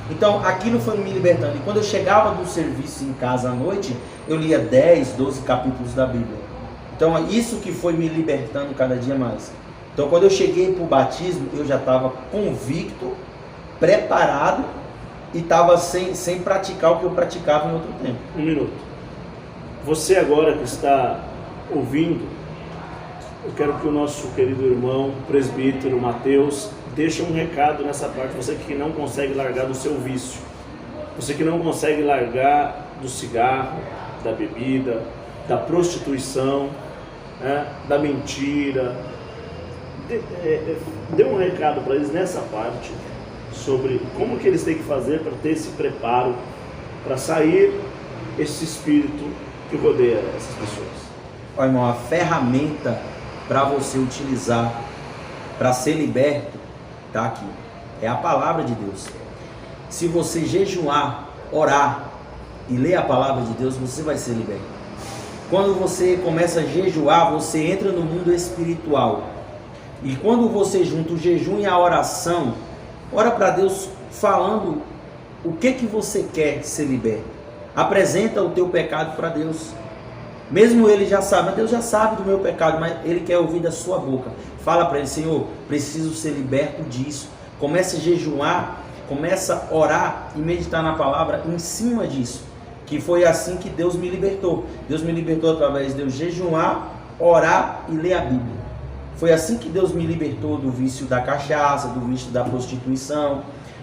Então aquilo foi me libertando. E quando eu chegava do serviço em casa à noite, eu lia 10, 12 capítulos da Bíblia. Então é isso que foi me libertando cada dia mais. Então quando eu cheguei para o batismo, eu já estava convicto, preparado e estava sem praticar o que eu praticava em outro tempo. 1 minuto. Você agora que está ouvindo, eu quero que o nosso querido irmão, presbítero Mateus, deixe um recado nessa parte. Você que não consegue largar do seu vício, você que não consegue largar do cigarro, da bebida, da prostituição, da mentira. dê um recado para eles nessa parte, sobre como que eles têm que fazer para ter esse preparo, para sair esse espírito que rodeia essas pessoas. Olha, irmão, a ferramenta para você utilizar para ser liberto está aqui. É a palavra de Deus. Se você jejuar, orar e ler a palavra de Deus, você vai ser liberto. Quando você começa a jejuar, você entra no mundo espiritual. E quando você junta o jejum e a oração, ora para Deus falando o que você quer ser liberto. Apresenta o teu pecado para Deus. Mesmo ele já sabe, mas Deus já sabe do meu pecado, mas ele quer ouvir da sua boca. Fala para ele: Senhor, preciso ser liberto disso. Começa a jejuar, começa a orar e meditar na palavra em cima disso. Que foi assim que Deus me libertou. Deus me libertou através de eu jejuar, orar e ler a Bíblia. Foi assim que Deus me libertou do vício da cachaça, do vício da prostituição.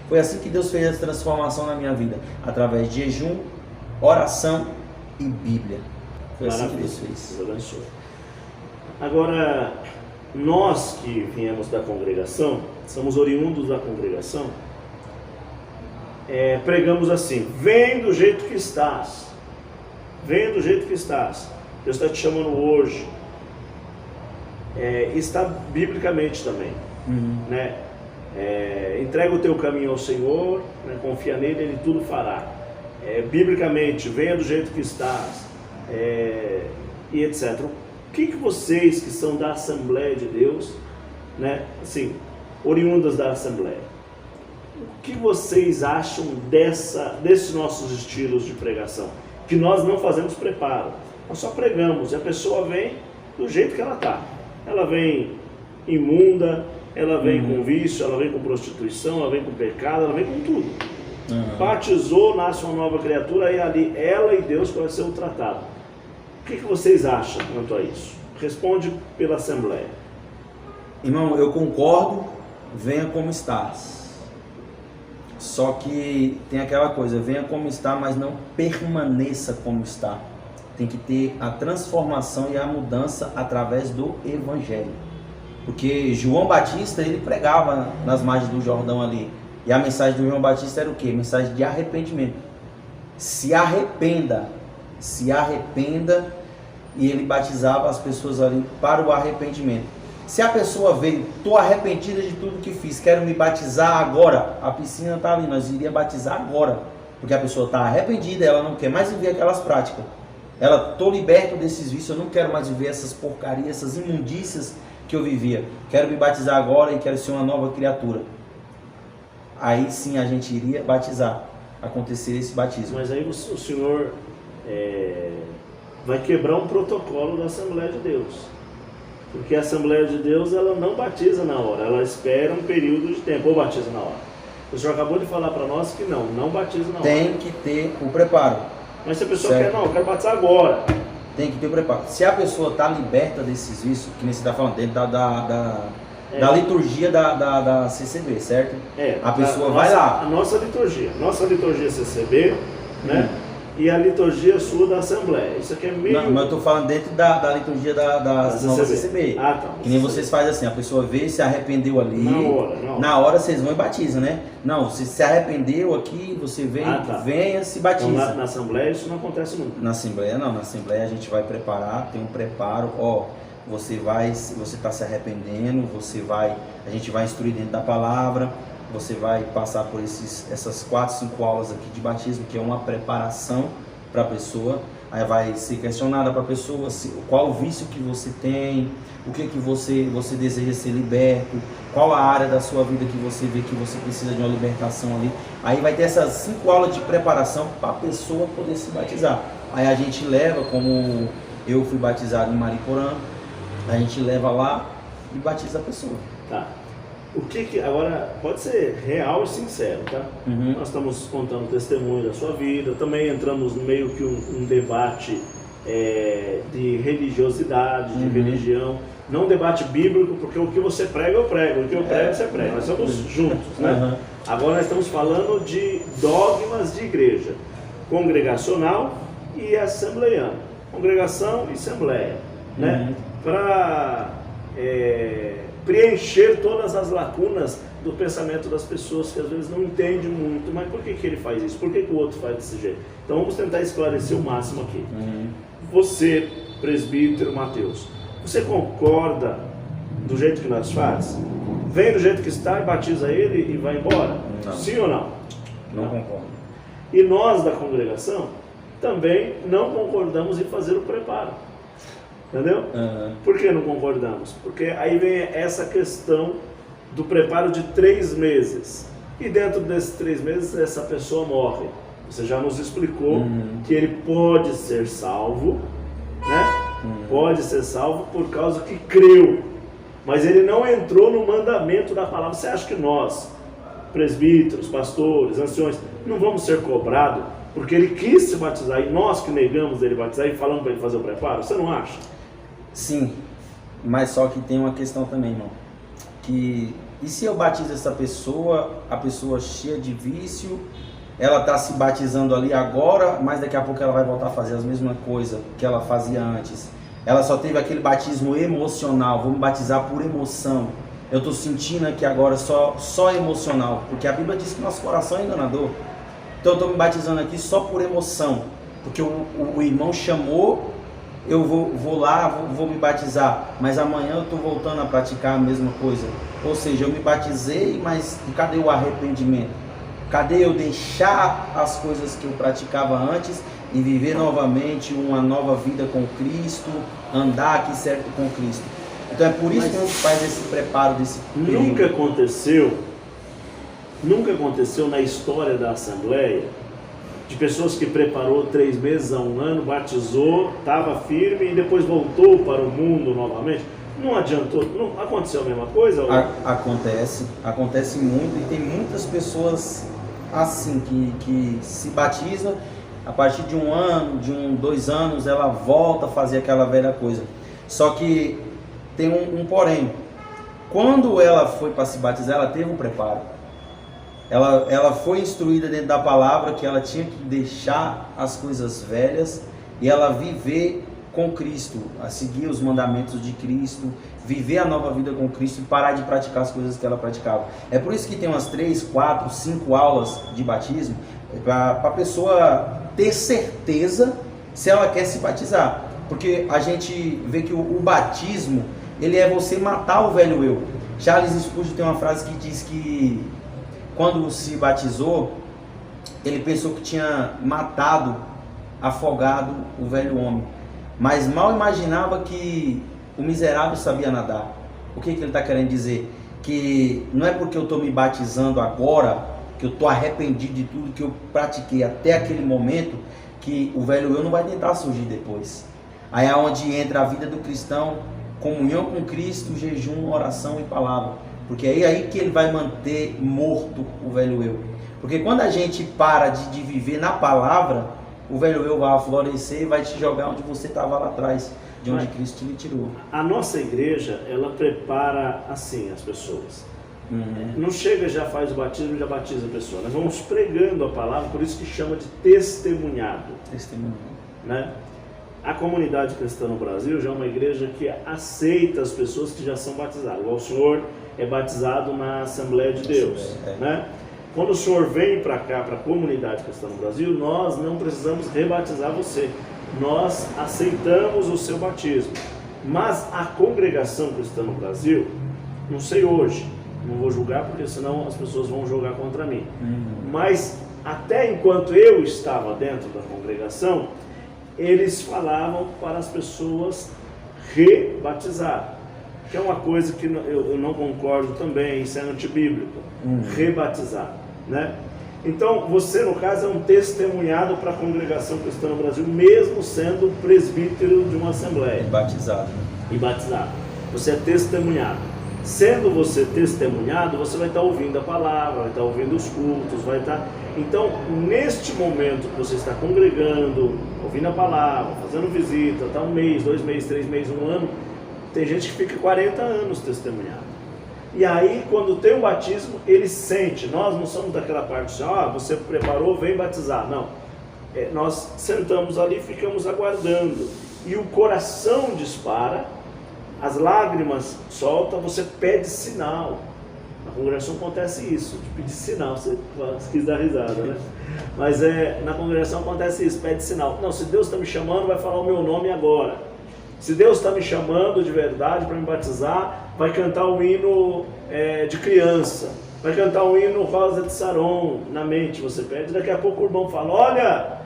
Foi assim que Deus fez a transformação na minha vida. Através de jejum, oração e Bíblia. Foi assim que Deus fez. Deus abençoe. Agora, nós que viemos da congregação, somos oriundos da congregação, pregamos assim: vem do jeito que estás, vem do jeito que estás. Deus está te chamando hoje. Está biblicamente também, né? Entrega o teu caminho ao Senhor, né? Confia nele, ele tudo fará. Biblicamente, venha do jeito que estás, e etc. O que vocês que são da Assembleia de Deus, né? Assim, oriundas da Assembleia, o que vocês acham desses nossos estilos de pregação? Que nós não fazemos preparo, nós só pregamos e a pessoa vem do jeito que ela está. Ela vem imunda, ela vem com vício, ela vem com prostituição, ela vem com pecado, ela vem com tudo. Batizou, nasce uma nova criatura, e ali ela e Deus vai ser o tratado. O que vocês acham quanto a isso? Responde pela Assembleia. Irmão, eu concordo, venha como estás. Só que tem aquela coisa: venha como está, mas não permaneça como está. Tem que ter a transformação e a mudança através do Evangelho. Porque João Batista, ele pregava nas margens do Jordão ali. E a mensagem do João Batista era o quê? Mensagem de arrependimento. Se arrependa. Se arrependa. E ele batizava as pessoas ali para o arrependimento. Se a pessoa veio: estou arrependida de tudo que fiz, quero me batizar agora. A piscina está ali, nós iríamos batizar agora. Porque a pessoa está arrependida, ela não quer mais viver aquelas práticas. Ela: estou liberto desses vícios, eu não quero mais viver essas porcarias, essas imundícias que eu vivia. Quero me batizar agora e quero ser uma nova criatura. Aí sim a gente iria batizar, acontecer esse batismo. Mas aí o senhor vai quebrar um protocolo da Assembleia de Deus. Porque a Assembleia de Deus, ela não batiza na hora, ela espera um período de tempo, ou batiza na hora. O senhor acabou de falar para nós que não batiza na hora. Tem que ter o preparo. Mas se a pessoa quer, eu quero batizar agora. Tem que ter o preparo. Se a pessoa está liberta desses vícios, que nem você está falando, dentro da liturgia da CCB, certo? A pessoa vai lá. A nossa liturgia CCB, né? E a liturgia sua da Assembleia. Isso aqui é meio... Não, mas eu estou falando dentro da liturgia da nova CCB. Ah, tá. Que nem vocês fazem assim: a pessoa veio, se arrependeu ali. Na hora vocês vão e batizam, né? Não, se arrependeu aqui, você vem, venha, se batiza. Então, na Assembleia isso não acontece nunca. Na Assembleia não, na Assembleia a gente vai preparar, tem um preparo, você está se arrependendo, a gente vai instruir dentro da palavra, você vai passar por essas 4, 5 aulas aqui de batismo, que é uma preparação para a pessoa. Aí vai ser questionada para a pessoa qual o vício que você tem, o que você deseja ser liberto, qual a área da sua vida que você vê que você precisa de uma libertação ali. Aí vai ter essas 5 aulas de preparação para a pessoa poder se batizar. Aí a gente leva, como eu fui batizado em Mariporã, a gente leva lá e batiza a pessoa. Tá. Agora, pode ser real e sincero, tá? Nós estamos contando o testemunho da sua vida, também entramos no meio que um debate de religiosidade, de religião, não um debate bíblico, porque o que você prega, eu prego, o que eu prego, você prega, nós estamos juntos, né? Agora nós estamos falando de dogmas de igreja, congregacional e assembleiana, congregação e assembleia, né? Para preencher todas as lacunas do pensamento das pessoas que às vezes não entendem muito. Mas por que ele faz isso? Por que o outro faz desse jeito? Então vamos tentar esclarecer o máximo aqui. Você, presbítero Mateus, você concorda do jeito que nós faz? Vem do jeito que está e batiza ele e vai embora? Não. Sim ou não? Não concordo. E nós da congregação também não concordamos em fazer o preparo. Entendeu? Por que não concordamos? Porque aí vem essa questão do preparo de 3 meses. E dentro desses 3 meses essa pessoa morre. Você já nos explicou que ele pode ser salvo, né? Pode ser salvo por causa que creu. Mas ele não entrou no mandamento da palavra. Você acha que nós, presbíteros, pastores, anciões, não vamos ser cobrados porque ele quis se batizar e nós que negamos ele batizar e falamos para ele fazer o preparo? Você não acha? Sim, mas só que tem uma questão também, irmão. E se eu batizo essa pessoa, a pessoa cheia de vício, ela está se batizando ali agora, mas daqui a pouco ela vai voltar a fazer a mesma coisa que ela fazia antes. Ela só teve aquele batismo emocional, vou me batizar por emoção. Eu estou sentindo aqui agora só emocional, porque a Bíblia diz que nosso coração é enganador. Então eu estou me batizando aqui só por emoção, porque o irmão chamou, eu vou lá, vou me batizar, mas amanhã eu estou voltando a praticar a mesma coisa. Ou seja, eu me batizei, mas cadê o arrependimento? Cadê eu deixar as coisas que eu praticava antes e viver novamente uma nova vida com Cristo, andar aqui certo com Cristo? Então é por isso que a gente faz esse preparo desse período. Nunca aconteceu na história da Assembleia de pessoas que preparou 3 meses a 1 ano, batizou, estava firme e depois voltou para o mundo novamente. Não adiantou, não aconteceu a mesma coisa? Acontece muito e tem muitas pessoas assim que se batizam, a partir de 1 ano, de 2 anos, ela volta a fazer aquela velha coisa. Só que tem um porém. Quando ela foi para se batizar, ela teve um preparo. Ela foi instruída dentro da palavra que ela tinha que deixar as coisas velhas e ela viver com Cristo, a seguir os mandamentos de Cristo, viver a nova vida com Cristo e parar de praticar as coisas que ela praticava. É por isso que tem umas 3, 4, 5 aulas de batismo para a pessoa ter certeza se ela quer se batizar. Porque a gente vê que o batismo, ele é você matar o velho eu. Charles Spurgeon tem uma frase que diz que quando se batizou, ele pensou que tinha matado, afogado o velho homem, mas mal imaginava que o miserável sabia nadar. O que ele está querendo dizer? Que não é porque eu estou me batizando agora, que eu estou arrependido de tudo que eu pratiquei até aquele momento, que o velho eu não vai tentar surgir depois. Aí é onde entra a vida do cristão, comunhão com Cristo, jejum, oração e palavra. Porque é aí que ele vai manter morto o velho eu. Porque quando a gente para de viver na palavra, o velho eu vai florescer e vai te jogar onde você estava lá atrás, de onde Cristo te tirou. A nossa igreja, ela prepara assim as pessoas. Não chega, já faz o batismo, já batiza a pessoa. Nós vamos pregando a palavra, por isso que chama de testemunhado. Né? A comunidade cristã no Brasil já é uma igreja que aceita as pessoas que já são batizadas. O senhor é batizado na Assembleia de Deus. Né? Quando o senhor vem para cá, para a comunidade cristã no Brasil, nós não precisamos rebatizar você. Nós aceitamos o seu batismo. Mas a congregação cristã no Brasil, não sei hoje, não vou julgar porque senão as pessoas vão jogar contra mim. Mas até enquanto eu estava dentro da congregação, eles falavam para as pessoas rebatizar, que é uma coisa que eu não concordo também, isso é antibíblico, rebatizar, né? Então você no caso é um testemunhado para a congregação cristã no Brasil, mesmo sendo presbítero de uma assembleia. E batizado. Você é testemunhado. Sendo você testemunhado, você vai estar ouvindo a palavra, vai estar ouvindo os cultos, vai estar... Então, neste momento que você está congregando, ouvindo a palavra, fazendo visita, está 1 mês, 2 meses, 3 meses, 1 ano, tem gente que fica 40 anos testemunhado. E aí, quando tem o batismo, ele sente. Nós não somos daquela parte assim, você preparou, vem batizar. Não. Nós sentamos ali e ficamos aguardando. E o coração dispara, as lágrimas solta, você pede sinal. Na congregação acontece isso, de pedir sinal, você quis dar risada, né? Mas na congregação acontece isso, pede sinal. Não, se Deus está me chamando, vai falar o meu nome agora. Se Deus está me chamando de verdade para me batizar, vai cantar o hino de criança, vai cantar o hino Rosa de Saron na mente, você pede. Daqui a pouco o irmão fala, olha,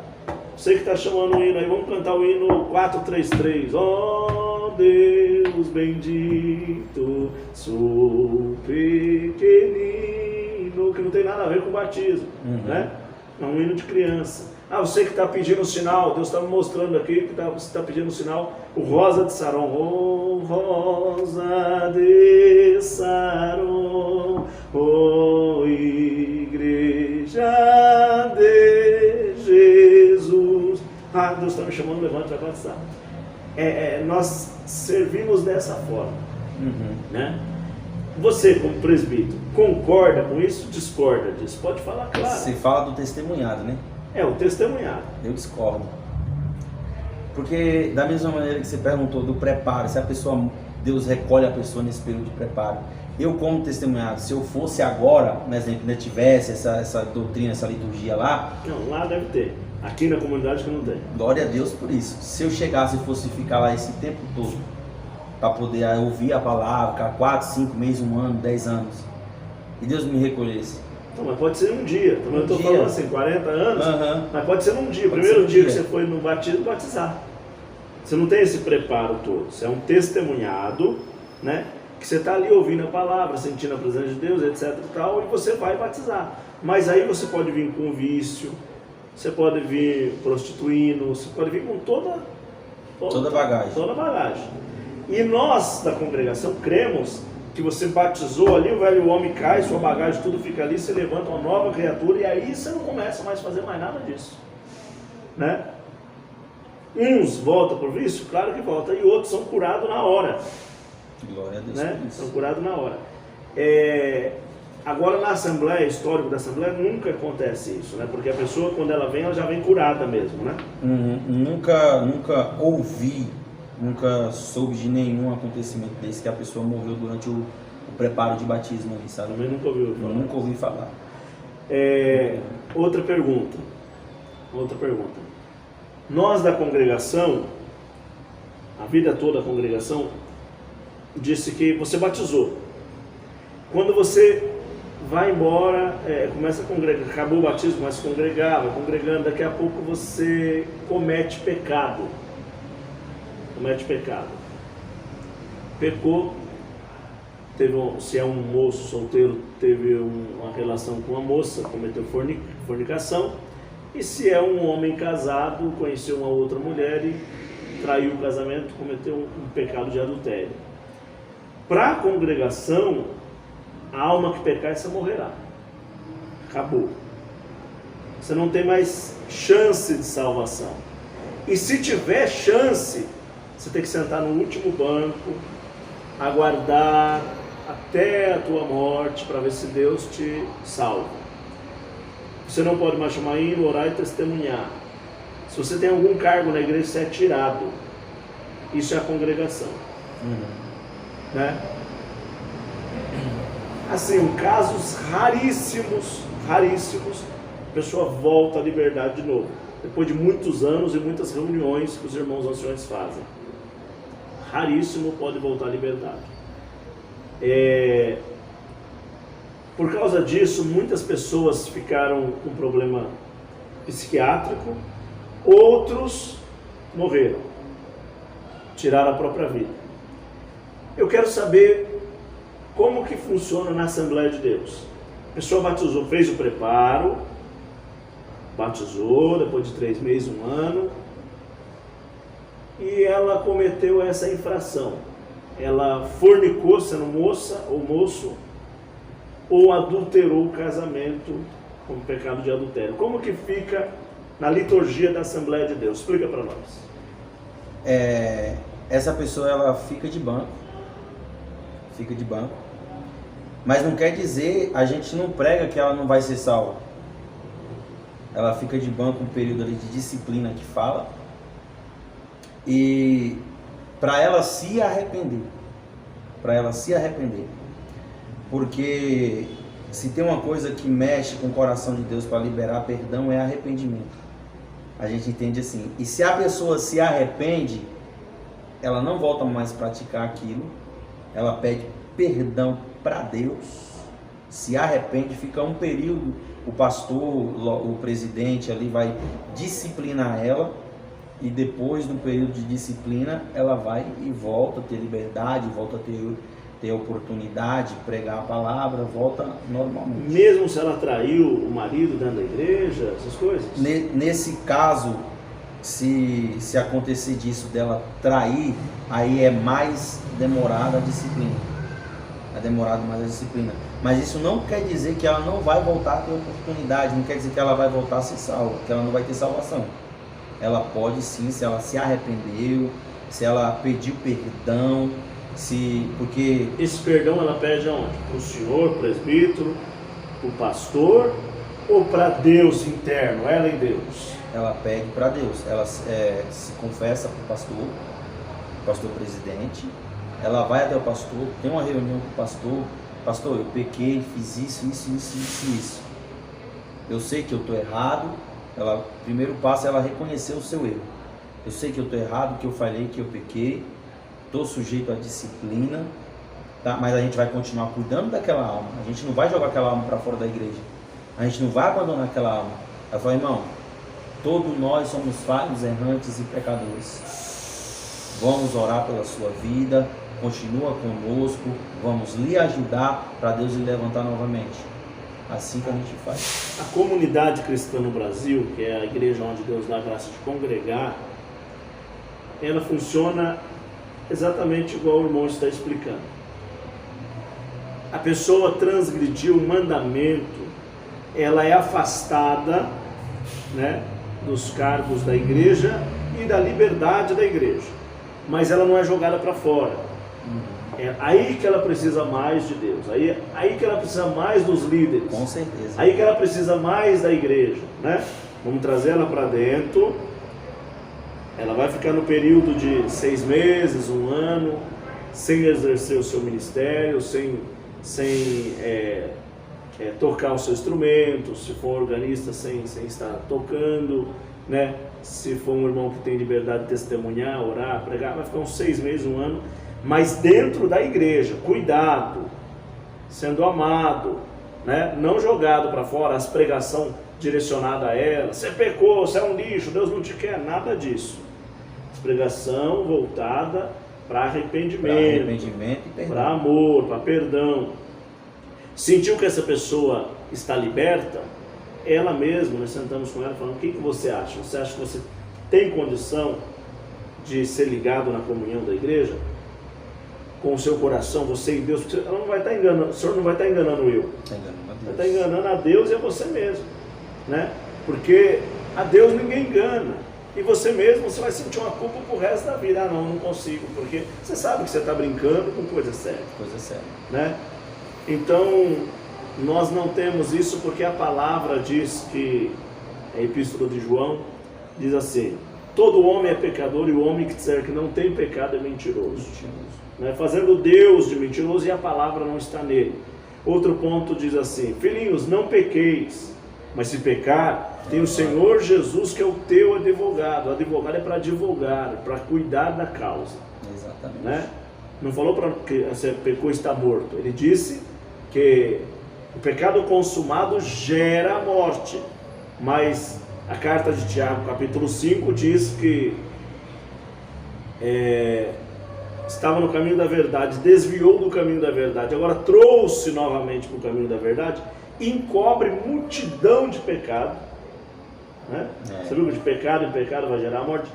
você que está chamando o hino aí, vamos cantar o hino 433. Oh Deus bendito, sou pequenino, que não tem nada a ver com o batismo, né? É um hino de criança. Ah, você que está pedindo o sinal, Deus está me mostrando aqui que você está pedindo o sinal, o Rosa de Saron. Oh, Rosa de Saron, oh, Igreja de Jesus. Ah, Deus está me chamando, levante, vai batizar. Nós servimos dessa forma, né? Você, como presbítero, concorda com isso? Discorda disso? Pode falar, claro. Você fala do testemunhado, né? O testemunhado. Eu discordo. Porque da mesma maneira que você perguntou do preparo, se a pessoa, Deus recolhe a pessoa nesse período de preparo. Eu como testemunhado, se eu fosse agora, por exemplo, ainda tivesse essa doutrina, essa liturgia lá... Não, lá deve ter. Aqui na comunidade que não tem. Glória a Deus por isso. Se eu chegasse e fosse ficar lá esse tempo todo, para poder ouvir a palavra, ficar 4, 5 meses, 1 ano, 10 anos, e Deus me recolhesse. Não, mas pode ser um dia. Também eu estou falando assim, 40 anos, mas pode ser num dia. Pode Primeiro ser um dia dia que você foi no batismo, batizar. Você não tem esse preparo todo. Você é um testemunhado, né? Que você está ali ouvindo a palavra, sentindo a presença de Deus, etc e tal, e você vai batizar. Mas aí você pode vir com vício, você pode vir prostituindo, você pode vir com toda bagagem. Toda bagagem. E nós da congregação cremos que você batizou ali, o velho homem cai, sua bagagem tudo fica ali, você levanta uma nova criatura e aí você não começa mais a fazer mais nada disso, né? Uns voltam por vício, claro que volta, e outros são curados na hora. Glória a Deus, né? São curados na hora. Agora na Assembleia, histórico da Assembleia, nunca acontece isso, né? Porque a pessoa, quando ela vem, ela já vem curada mesmo, né? Nunca ouvi, nunca soube de nenhum acontecimento desse que a pessoa morreu durante o preparo de batismo, sabe? Também nunca ouviu falar. Nunca ouvi falar. Outra pergunta. Nós da congregação, a vida toda da congregação, disse que você batizou. Quando você vai embora, começa a congregar, acabou o batismo, começa a congregar, vai congregando, daqui a pouco você comete pecado. Pecou, se é um moço solteiro, teve uma relação com uma moça, cometeu fornicação, e se é um homem casado, conheceu uma outra mulher e traiu o casamento, cometeu um pecado de adultério. Para a congregação, a alma que pecar, essa morrerá. Acabou. Você não tem mais chance de salvação. E se tiver chance, você tem que sentar no último banco, aguardar até a tua morte para ver se Deus te salva. Você não pode mais chamar hino, orar e testemunhar. Se você tem algum cargo na igreja, você é tirado. Isso é a congregação. Né? Assim, casos raríssimos, a pessoa volta à liberdade de novo. Depois de muitos anos e muitas reuniões que os irmãos anciões fazem. Raríssimo pode voltar à liberdade. Por causa disso, muitas pessoas ficaram com problema psiquiátrico, outros morreram, tiraram a própria vida. Eu quero saber como que funciona na Assembleia de Deus. A pessoa batizou, fez o preparo, batizou depois de 3 meses, 1 ano, e ela cometeu essa infração. Ela fornicou, sendo moça ou moço, ou adulterou o casamento com pecado de adultério. Como que fica na liturgia da Assembleia de Deus? Explica para nós. Essa pessoa, ela fica de banco, mas não quer dizer, a gente não prega que ela não vai ser salva. Ela fica de banco um período ali de disciplina que fala, e para ela se arrepender. para ela se arrepender. Porque se tem uma coisa que mexe com o coração de Deus para liberar perdão, é arrependimento. A gente entende assim. E se a pessoa se arrepende, ela não volta mais a praticar aquilo, ela pede perdão para Deus, se arrepende, fica um período, o pastor, o presidente ali vai disciplinar ela, e depois do período de disciplina, ela vai e volta a ter liberdade, volta a ter oportunidade de pregar a palavra, volta normalmente. Mesmo se ela traiu o marido dentro da igreja, essas coisas? Nesse caso, se acontecer disso dela trair, aí é mais demorada a disciplina. É demorado mais a disciplina. Mas isso não quer dizer que ela não vai voltar a ter oportunidade, não quer dizer que ela vai voltar a ser salva, que ela não vai ter salvação. Ela pode sim, se ela se arrependeu, se ela pediu perdão, porque... Esse perdão ela pede aonde? Para o senhor, presbítero, para o pastor ou para Deus interno, ela e Deus? Ela pede para Deus, ela se confessa para o pastor presidente, ela vai até o pastor, tem uma reunião com o pastor, eu pequei, fiz isso. Eu sei que eu estou errado. O primeiro passo é ela reconhecer o seu erro. Eu sei que eu estou errado, que eu falhei, que eu pequei, estou sujeito à disciplina, tá? Mas a gente vai continuar cuidando daquela alma. A gente não vai jogar aquela alma para fora da igreja. A gente não vai abandonar aquela alma. Ela fala, irmão, todos nós somos falhos, errantes e pecadores. Vamos orar pela sua vida, continua conosco, vamos lhe ajudar para Deus lhe levantar novamente. Assim que a gente faz. A comunidade cristã no Brasil, que é a igreja onde Deus dá a graça de congregar, ela funciona exatamente igual o irmão está explicando. A pessoa transgrediu o mandamento, ela é afastada, né, dos cargos da igreja e da liberdade da igreja, mas ela não é jogada para fora. É aí que ela precisa mais de Deus, aí que ela precisa mais dos líderes, com certeza. Aí que ela precisa mais da igreja, né? Vamos trazer ela para dentro. Ela vai ficar no período de 6 meses, 1 ano, sem exercer o seu ministério, sem tocar o seu instrumento, se for organista, sem estar tocando, né? Se for um irmão que tem liberdade de testemunhar, orar, pregar, vai ficar uns 6 meses, 1 ano, mas dentro da igreja, cuidado, sendo amado, né? Não jogado para fora, as pregação direcionada a ela, você pecou, você é um lixo, Deus não te quer, nada disso. Pregação voltada para arrependimento e perdão, para amor, para perdão. Sentiu que essa pessoa está liberta, ela mesma, nós sentamos com ela falando, o que você acha? Você acha que você tem condição de ser ligado na comunhão da igreja? Com o seu coração, você e Deus, porque ela não vai estar enganando, o Senhor não vai estar enganando eu, vai estar enganando a Deus e a você mesmo, né? Porque a Deus ninguém engana, e você mesmo, você vai sentir uma culpa pro resto da vida. Não consigo, porque você sabe que você está brincando com coisa séria, né? Então, nós não temos isso porque a palavra diz que, a epístola de João diz assim, todo homem é pecador e o homem que disser que não tem pecado é mentiroso. Né? Fazendo Deus de mentiroso e a palavra não está nele. Outro ponto diz assim, filhinhos, não pequeis, mas se pecar, tem o Senhor Jesus que é o teu advogado. O advogado é para advogar, para cuidar da causa. Exatamente. Né? Não falou para que você pecou e está morto. Ele disse que o pecado consumado gera a morte. Mas a carta de Tiago, capítulo 5, diz que estava no caminho da verdade, desviou do caminho da verdade, agora trouxe novamente para o caminho da verdade, encobre multidão de pecado, né? Você viu que de pecado em pecado vai gerar a morte?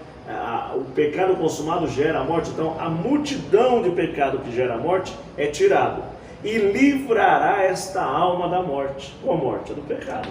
O pecado consumado gera a morte, então a multidão de pecado que gera a morte é tirado, e livrará esta alma da morte. Qual morte? É do pecado.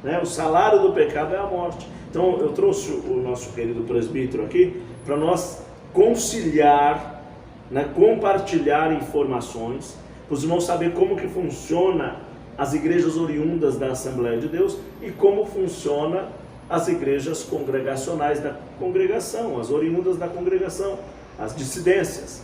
Né? O salário do pecado é a morte. Então eu trouxe o nosso querido presbítero aqui para nós conciliar, né, compartilhar informações, para os irmãos saberem como que funciona as igrejas oriundas da Assembleia de Deus e como funciona as igrejas congregacionais da congregação, as oriundas da congregação, as dissidências.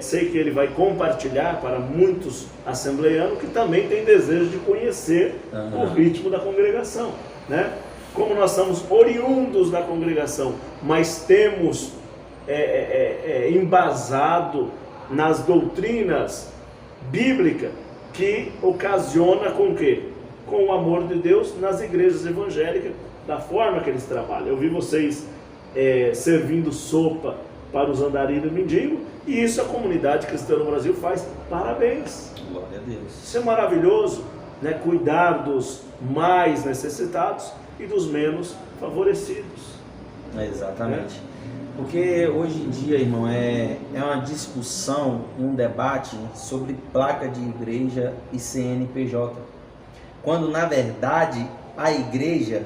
sei que ele vai compartilhar para muitos assembleianos que também têm desejo de conhecer o ritmo da congregação, né? Como nós somos oriundos da congregação, mas temos embasado nas doutrinas bíblicas que ocasiona com o quê? Com o amor de Deus nas igrejas evangélicas, da forma que eles trabalham. Eu vi vocês servindo sopa para os andarilhos mendigos, e isso a comunidade cristã no Brasil faz. Parabéns! Glória a Deus! Isso é maravilhoso, né? Cuidar dos mais necessitados e dos menos favorecidos. Exatamente. Porque hoje em dia, irmão, é uma discussão, um debate sobre placa de igreja e CNPJ. Quando na verdade a igreja,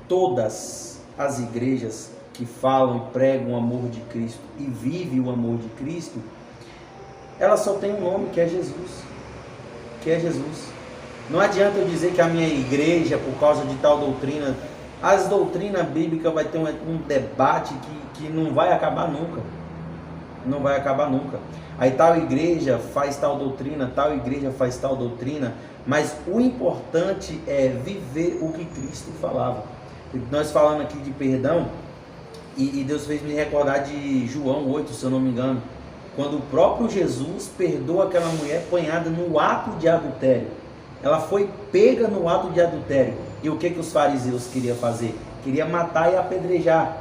todas as igrejas que falam e pregam o amor de Cristo e vivem o amor de Cristo, ela só tem um nome, que é Jesus. Que é Jesus. Não adianta eu dizer que a minha igreja, por causa de tal doutrina, as doutrinas bíblicas vai ter um debate que não vai acabar nunca. Não vai acabar nunca. Aí tal igreja faz tal doutrina, tal igreja faz tal doutrina, mas o importante é viver o que Cristo falava. Nós falando aqui de perdão, e Deus fez me recordar de João 8, se eu não me engano, quando o próprio Jesus perdoa aquela mulher apanhada no ato de adultério. Ela foi pega no ato de adultério. E o que os fariseus queriam fazer? Queria matar e apedrejar.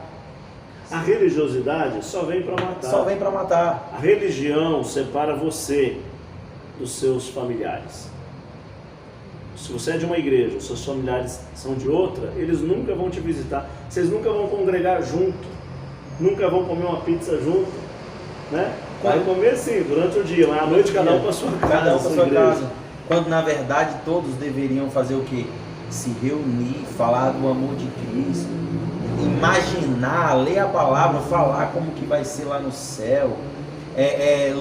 A religiosidade só vem para matar. Só vem para matar. A religião separa você dos seus familiares. Se você é de uma igreja, os seus familiares são de outra, eles nunca vão te visitar. Vocês nunca vão congregar junto. Nunca vão comer uma pizza junto, né? Vai comer sim, durante o dia, mas à noite cada um para sua casa. Cada um para sua casa. Quando na verdade todos deveriam fazer o quê? Se reunir, falar do amor de Cristo, imaginar, ler a palavra, falar como que vai ser lá no céu,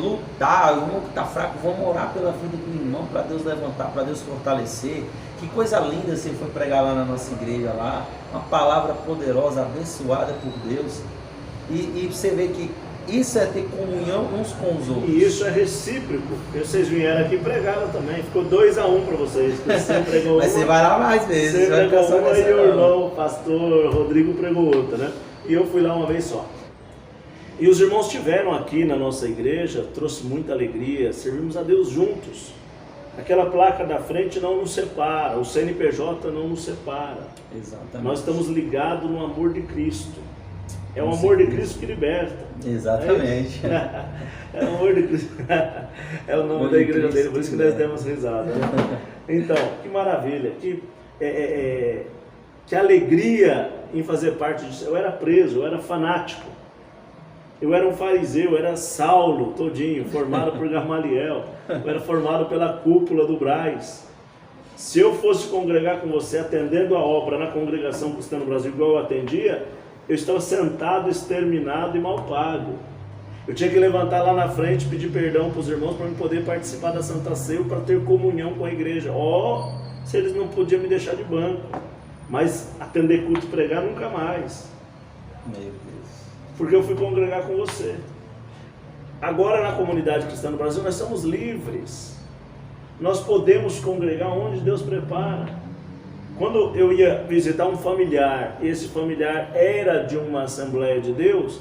lutar. O irmão que está fraco, vamos orar pela vida do irmão, para Deus levantar, para Deus fortalecer. Que coisa linda você foi pregar lá na nossa igreja lá, uma palavra poderosa, abençoada por Deus, e você vê que isso é ter comunhão uns com os outros. E isso é recíproco. Vocês vieram aqui e pregaram também. Ficou 2-1 para vocês. Você pregou mas você vai lá mais vezes. Você pregou uma e o irmão, o pastor Rodrigo, pregou outra, né? E eu fui lá uma vez só. E os irmãos estiveram aqui na nossa igreja, trouxe muita alegria, servimos a Deus juntos. Aquela placa da frente não nos separa, o CNPJ não nos separa. Exatamente. Nós estamos ligados no amor de Cristo. É o amor de Cristo que liberta. Exatamente. É o amor de Cristo. É o nome da igreja dele, por isso que nós demos risada. Então, que maravilha. Que alegria em fazer parte disso. Eu era preso, eu era fanático. Eu era um fariseu, eu era Saulo todinho, formado por Gamaliel. Eu era formado pela cúpula do Braz. Se eu fosse congregar com você, atendendo a obra na congregação cristã no Brasil, igual eu atendia, eu estava sentado, exterminado e mal pago. Eu tinha que levantar lá na frente, pedir perdão para os irmãos para eu poder participar da Santa Ceia, para ter comunhão com a igreja. Se eles não podiam me deixar de banco. Mas atender culto e pregar nunca mais. Meu Deus. Porque eu fui congregar com você. Agora na comunidade cristã no Brasil nós somos livres. Nós podemos congregar onde Deus prepara. Quando eu ia visitar um familiar, esse familiar era de uma Assembleia de Deus,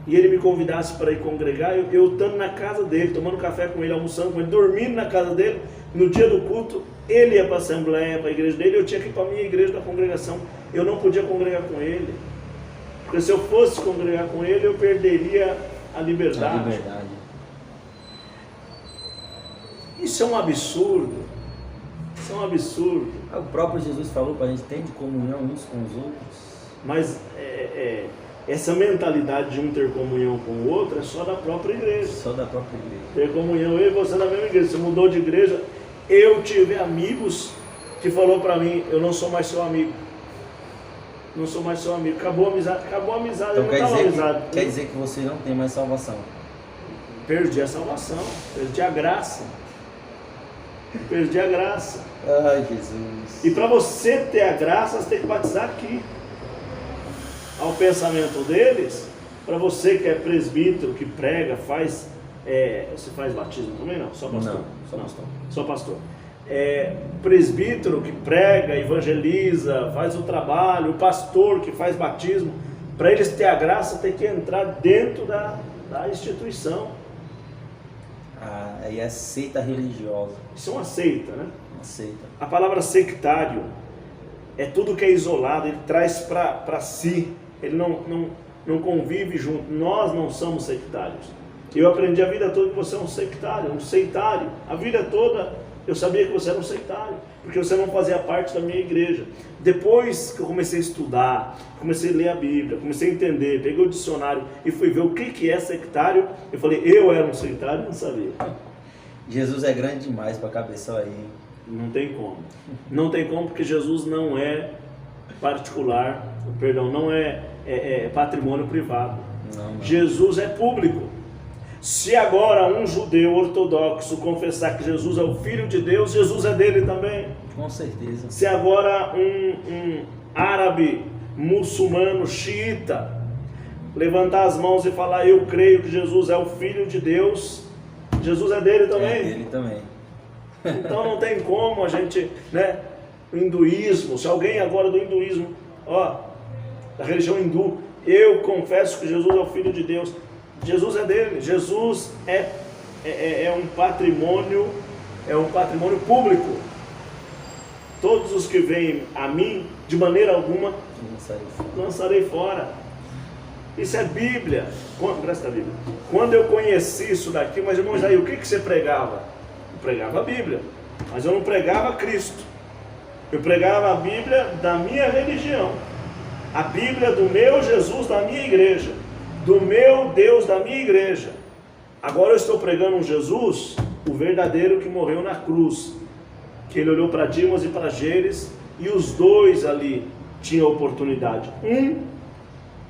e ele me convidasse para ir congregar, eu estando na casa dele, tomando café com ele, almoçando com ele, dormindo na casa dele, no dia do culto, ele ia para a Assembleia, para a igreja dele, eu tinha que ir para a minha igreja da congregação. Eu não podia congregar com ele, porque se eu fosse congregar com ele, eu perderia a liberdade. Isso é um absurdo. Isso é um absurdo. O próprio Jesus falou para a gente ter de comunhão uns com os outros. Mas essa mentalidade de um ter comunhão com o outro é só da própria igreja. Só da própria igreja. Ter comunhão, eu e você na mesma igreja. Você mudou de igreja. Eu tive amigos que falou para mim, eu não sou mais seu amigo. Não sou mais seu amigo. Acabou a amizade. Acabou a amizade. Então quer dizer que você não tem mais salvação. Perdi a salvação. Perdi a graça. Perdi a graça. Ai, Jesus. E para você ter a graça, você tem que batizar aqui. Ao pensamento deles, para você que é presbítero, que prega, faz Você faz batismo também? Não, só pastor? Não, só pastor. Só pastor. Presbítero que prega, evangeliza, faz o trabalho, o pastor que faz batismo, para eles ter a graça, tem que entrar dentro da instituição. Aí é seita religiosa. Isso é uma seita, né? Uma seita. A palavra sectário é tudo que é isolado, ele traz para si, ele não convive junto. Nós não somos sectários. Eu aprendi a vida toda que você é um sectário, um seitário. A vida toda eu sabia que você era um sectário, porque você não fazia parte da minha igreja. Depois que eu comecei a estudar, comecei a ler a Bíblia, comecei a entender, peguei o dicionário e fui ver o que é sectário, eu falei, eu era um sectário e não sabia. Jesus é grande demais para caber só aí. Não tem como. Não tem como, porque Jesus não é particular, não é patrimônio privado. Não. Jesus é público. Se agora um judeu ortodoxo confessar que Jesus é o Filho de Deus, Jesus é dele também. Com certeza. Se agora um árabe, muçulmano, xiita, levantar as mãos e falar, eu creio que Jesus é o Filho de Deus, Jesus é dele também. É dele também. Então não tem como a gente, né? O hinduísmo, se alguém agora do hinduísmo, da religião hindu, eu confesso que Jesus é o Filho de Deus. Jesus é dele. Jesus é um patrimônio público. Todos os que vêm a mim, de maneira alguma, lançarei fora. Isso é Bíblia. Presta a Bíblia. Quando eu conheci isso daqui, mas irmão Jair, o que você pregava? Eu pregava a Bíblia, mas eu não pregava Cristo. Eu pregava a Bíblia da minha religião, a Bíblia do meu Jesus da minha igreja, do meu Deus da minha igreja. Agora eu estou pregando um Jesus, o verdadeiro, que morreu na cruz, que ele olhou para Dimas e para Geres, e os dois ali tinham oportunidade. Um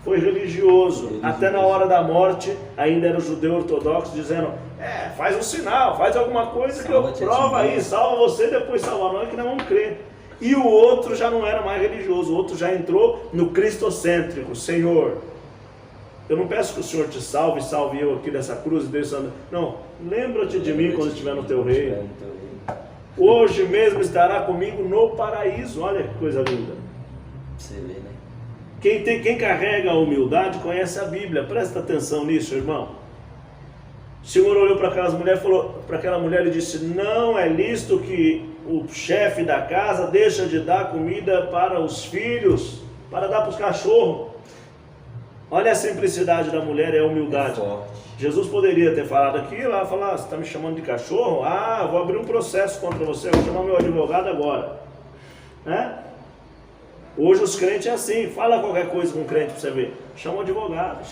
foi religioso, até na hora da morte ainda era judeu ortodoxo, dizendo, faz um sinal, faz alguma coisa que eu prova aí, salva você, depois salva nós, que nós vamos crer. E o outro já não era mais religioso, o outro já entrou no cristocêntrico. Senhor, eu não peço que o Senhor te salve eu aqui dessa cruz e desse... Não, lembra-te de mim quando estiver no teu reino. Hoje mesmo estará comigo no paraíso. Olha que coisa linda. Você vê, né? Quem carrega a humildade conhece a Bíblia. Presta atenção nisso, irmão. O Senhor olhou para aquelas mulheres e falou para aquela mulher e disse, não é lícito que o chefe da casa deixa de dar comida para os filhos, para dar para os cachorros. Olha a simplicidade da mulher e a humildade. Jesus poderia ter falado aquilo, ela falar, você está me chamando de cachorro? Eu vou abrir um processo contra você, vou chamar meu advogado agora. Né? Hoje os crentes é assim, fala qualquer coisa com o crente para você ver, chama o advogado.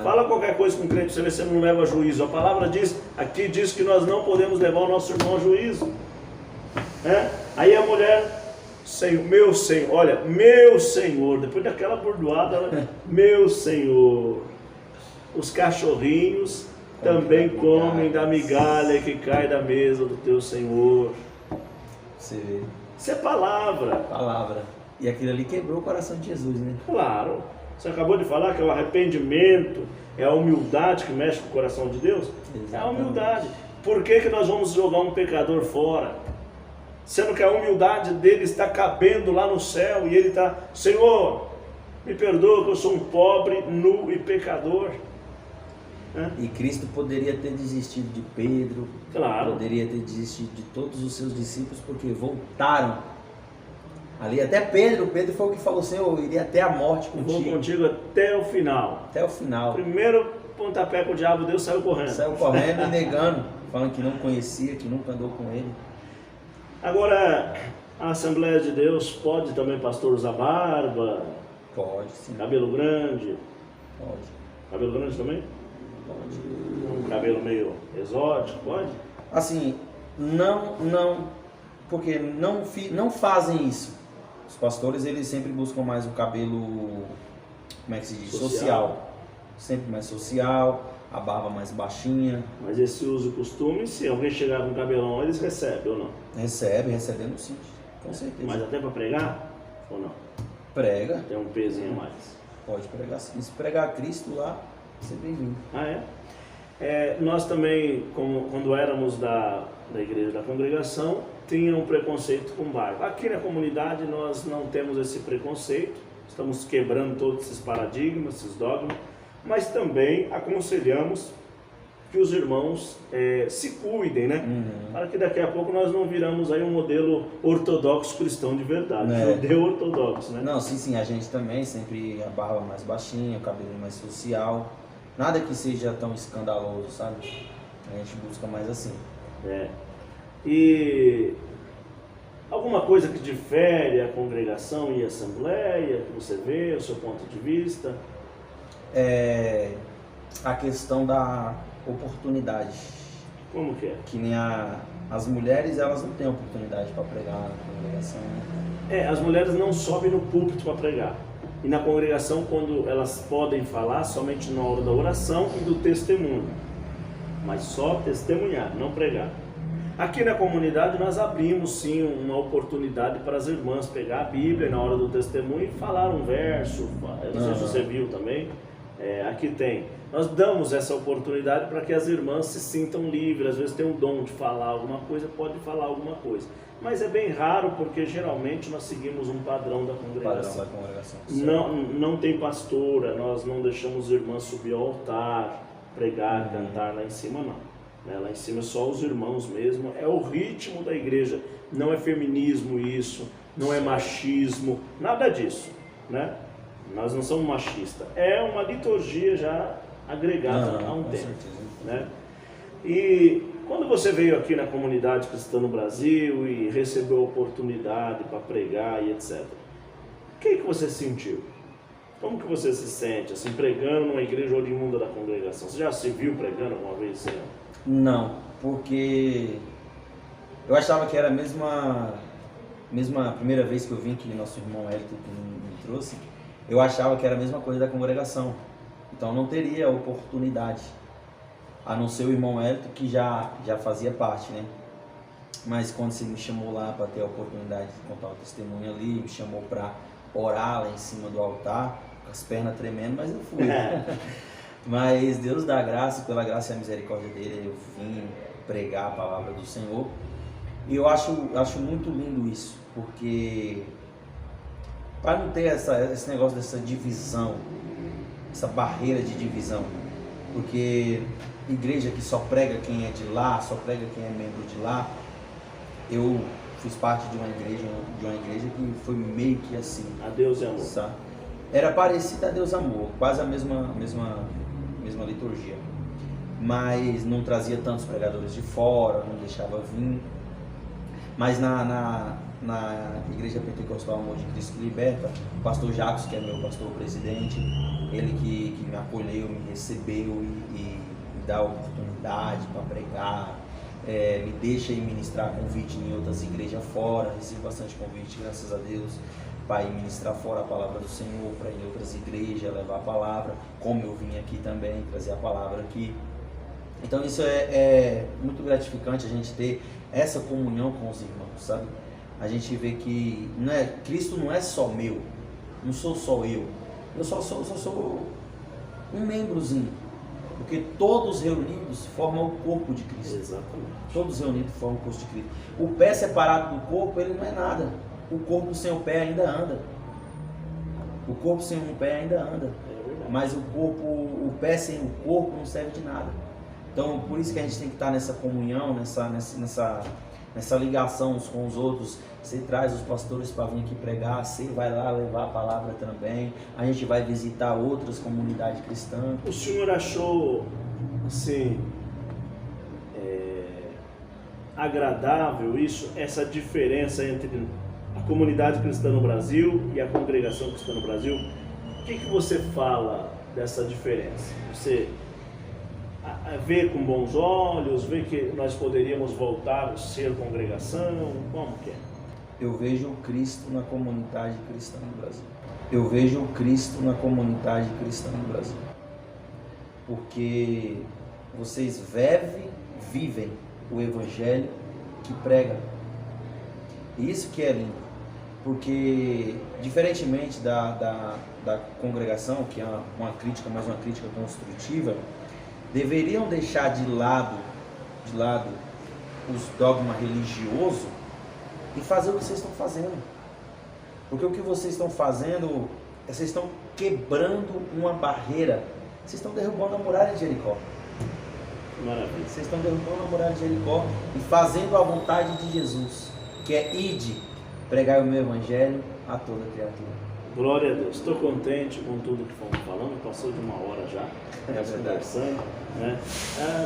Fala qualquer coisa com o crente para você ver se você não leva a juízo. A palavra aqui diz que nós não podemos levar o nosso irmão a juízo. Aí a mulher, meu Senhor, olha, meu Senhor, depois daquela bordoada, ela, meu Senhor, os cachorrinhos também comem da migalha que cai da mesa do teu Senhor. Você vê. Isso é palavra. E aquilo ali quebrou o coração de Jesus, né? Claro. Você acabou de falar que é o arrependimento, é a humildade que mexe com o coração de Deus? Exatamente. É a humildade. Por que nós vamos jogar um pecador fora? Sendo que a humildade dele está cabendo lá no céu e ele está, Senhor, me perdoa que eu sou um pobre, nu e pecador. E Cristo poderia ter desistido de Pedro, claro. Poderia ter desistido de todos os seus discípulos, porque voltaram. Ali até Pedro foi o que falou, Senhor, eu iria até a morte contigo. Eu vou contigo até o final. Até o final. Primeiro pontapé com o diabo deu, saiu correndo. Saiu correndo e negando, falando que não conhecia, que nunca andou com ele. Agora, a Assembleia de Deus pode também, pastor, usar barba? Pode, sim. Cabelo grande? Pode. Cabelo grande também? Pode. Um cabelo meio exótico, pode? Assim, não, porque não fazem isso. Os pastores, eles sempre buscam mais o cabelo, como é que se diz? Social. Sempre mais social, a barba mais baixinha. Mas esse uso e costume, se alguém chegar com cabelão, eles recebem ou não? Recebendo sim, com certeza. Mas até para pregar ou não? Prega. Tem um pezinho a mais. Pode pregar sim. Se pregar Cristo lá, você é bem-vindo. Nós também, quando éramos da igreja da congregação, tinha um preconceito com bairro. Aqui na comunidade nós não temos esse preconceito, estamos quebrando todos esses paradigmas, esses dogmas, mas também aconselhamos que os irmãos se cuidem, né? Para que daqui a pouco nós não viramos aí um modelo ortodoxo cristão de verdade, judeu ortodoxo, né? Não, sim, a gente também, sempre a barba mais baixinha, o cabelo mais social, nada que seja tão escandaloso, sabe? A gente busca mais assim. E alguma coisa que difere a congregação e a assembleia, que você vê, o seu ponto de vista? A questão da oportunidade. Como que é? Que nem as mulheres, elas não têm oportunidade para pregar na congregação, né? As mulheres não sobem no púlpito para pregar. E na congregação, quando elas podem falar, somente na hora da oração e do testemunho. Mas só testemunhar, não pregar. Aqui na comunidade nós abrimos sim uma oportunidade para as irmãs pegar a Bíblia na hora do testemunho e falar um verso. Eu não sei se você viu também. Aqui tem. Nós damos essa oportunidade para que as irmãs se sintam livres. Às vezes tem um dom de falar alguma coisa, pode falar alguma coisa. Mas é bem raro, porque geralmente nós seguimos um padrão da congregação. Não tem pastora, nós não deixamos as irmãs subir ao altar, pregar, cantar lá em cima, não. Lá em cima é só os irmãos mesmo. É o ritmo da igreja. Não é feminismo isso, não é machismo, nada disso, né? Nós não somos machistas. É uma liturgia já agregada há um tempo, né? E quando você veio aqui na comunidade cristã no Brasil e recebeu a oportunidade para pregar e etc., o que você sentiu? Como que você se sente, assim, pregando numa igreja oriunda da congregação? Você já se viu pregando alguma vez, Senhor? Não, porque eu achava que era a mesma primeira vez que eu vim, que nosso irmão Hélio me trouxe, eu achava que era a mesma coisa da congregação. Então não teria oportunidade, a não ser o irmão Hélio, que já fazia parte, né? Mas quando você me chamou lá para ter a oportunidade de contar o testemunho ali, me chamou para orar lá em cima do altar, com as pernas tremendo, mas eu fui. Mas Deus dá graça, pela graça e a misericórdia dele, eu vim pregar a palavra do Senhor. E eu acho muito lindo isso, porque para não ter esse negócio dessa divisão, essa barreira de divisão, porque igreja que só prega quem é de lá, só prega quem é membro de lá. Eu fiz parte de uma igreja que foi meio que assim. A Deus é amor. Sabe? Era parecido a Deus Amor, quase a mesma liturgia, mas não trazia tantos pregadores de fora, não deixava vir. Mas na Igreja Pentecostal Amor de Cristo que Liberta, o pastor Jacos, que é meu pastor presidente, ele que me acolheu, me recebeu e me dá a oportunidade para pregar, me deixa ir ministrar convite em outras igrejas fora, recebo bastante convite, graças a Deus, para ir ministrar fora a palavra do Senhor, para ir em outras igrejas, levar a palavra, como eu vim aqui também, trazer a palavra aqui. Então isso é muito gratificante, a gente ter essa comunhão com os irmãos, sabe? A gente vê que Cristo não é só meu, não sou só eu só sou um membrozinho, porque todos reunidos formam o corpo de Cristo. Exatamente. Todos reunidos formam o corpo de Cristo. O pé separado do corpo, ele não é nada. O corpo sem o pé ainda anda. O corpo sem um pé ainda anda. Mas o pé sem o corpo não serve de nada. Então, por isso que a gente tem que estar nessa comunhão, nessa ligação uns com os outros. Você traz os pastores para vir aqui pregar, você vai lá levar a palavra também. A gente vai visitar outras comunidades cristãs. O senhor achou, assim, agradável isso, essa diferença entre a comunidade cristã no Brasil e a congregação cristã no Brasil? O que você fala dessa diferença? Você vê com bons olhos, vê que nós poderíamos voltar a ser congregação? Como que é? Eu vejo Cristo na comunidade cristã no Brasil. Eu vejo Cristo na comunidade cristã no Brasil. Porque vocês vivem o evangelho que pregam. E isso que é lindo. Porque, diferentemente da congregação, que é uma crítica, mas uma crítica construtiva, deveriam deixar de lado os dogmas religiosos e fazer o que vocês estão fazendo. Porque o que vocês estão fazendo, vocês estão quebrando uma barreira. Vocês estão derrubando a muralha de Jericó. Maravilha. Vocês estão derrubando a muralha de Jericó e fazendo a vontade de Jesus, que é ide, pregar o meu evangelho a toda criatura. Glória a Deus. Estou contente com tudo que fomos falando. Passou de 1 hora já. Conversando, né?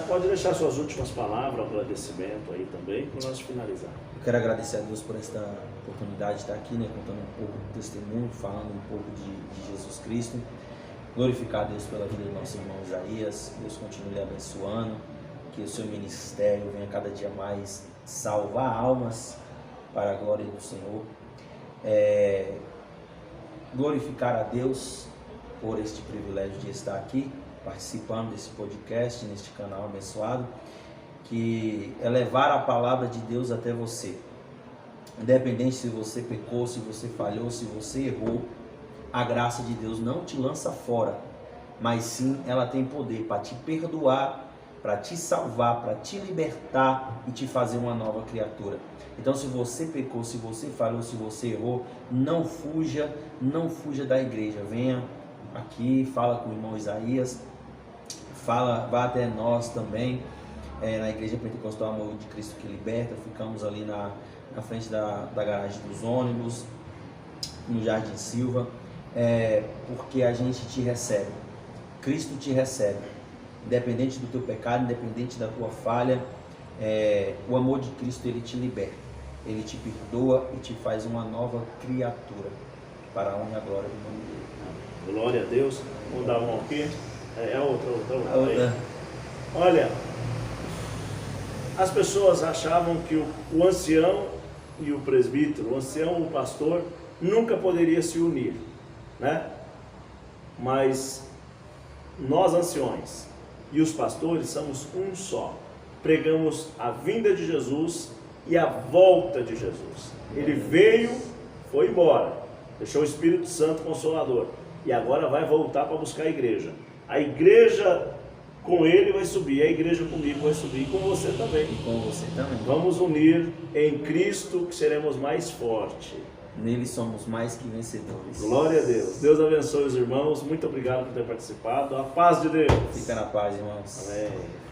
Pode deixar suas últimas palavras, agradecimento aí também, para nós finalizar. Eu quero agradecer a Deus por esta oportunidade de estar aqui, né, contando um pouco do testemunho, falando um pouco de Jesus Cristo. Glorificar a Deus pela vida do nosso irmão Isaías. Deus continue lhe abençoando, que o seu ministério venha cada dia mais salvar almas para a glória do Senhor. Glorificar a Deus por este privilégio de estar aqui, participando desse podcast, neste canal abençoado, que é levar a palavra de Deus até você. Independente se você pecou, se você falhou, se você errou, a graça de Deus não te lança fora, mas sim ela tem poder para te perdoar, para te salvar, para te libertar e te fazer uma nova criatura. Então, se você pecou, se você falhou, se você errou, não fuja da igreja. Venha aqui, fala com o irmão Isaías, vá até nós também, na Igreja Pentecostal Amor de Cristo que Liberta. Ficamos ali na frente da garagem dos ônibus, no Jardim Silva, porque a gente te recebe, Cristo te recebe, independente do teu pecado, independente da tua falha. O amor de Cristo, ele te liberta, ele te perdoa e te faz uma nova criatura para a honra e a glória do nome dele. Glória a Deus. Vamos dar uma aqui. Outra. Olha, as pessoas achavam que o ancião e o presbítero, o ancião e o pastor, nunca poderia se unir, né? Mas nós, anciões e os pastores, somos um só. Pregamos a vinda de Jesus e a volta de Jesus. Ele veio, foi embora, deixou o Espírito Santo Consolador e agora vai voltar para buscar a igreja. A igreja com ele vai subir, a igreja comigo vai subir, e com você também. E com você também. Vamos unir em Cristo, que seremos mais fortes. Nele somos mais que vencedores. Glória a Deus. Deus abençoe os irmãos. Muito obrigado por ter participado. A paz de Deus. Fica na paz, irmãos. Amém.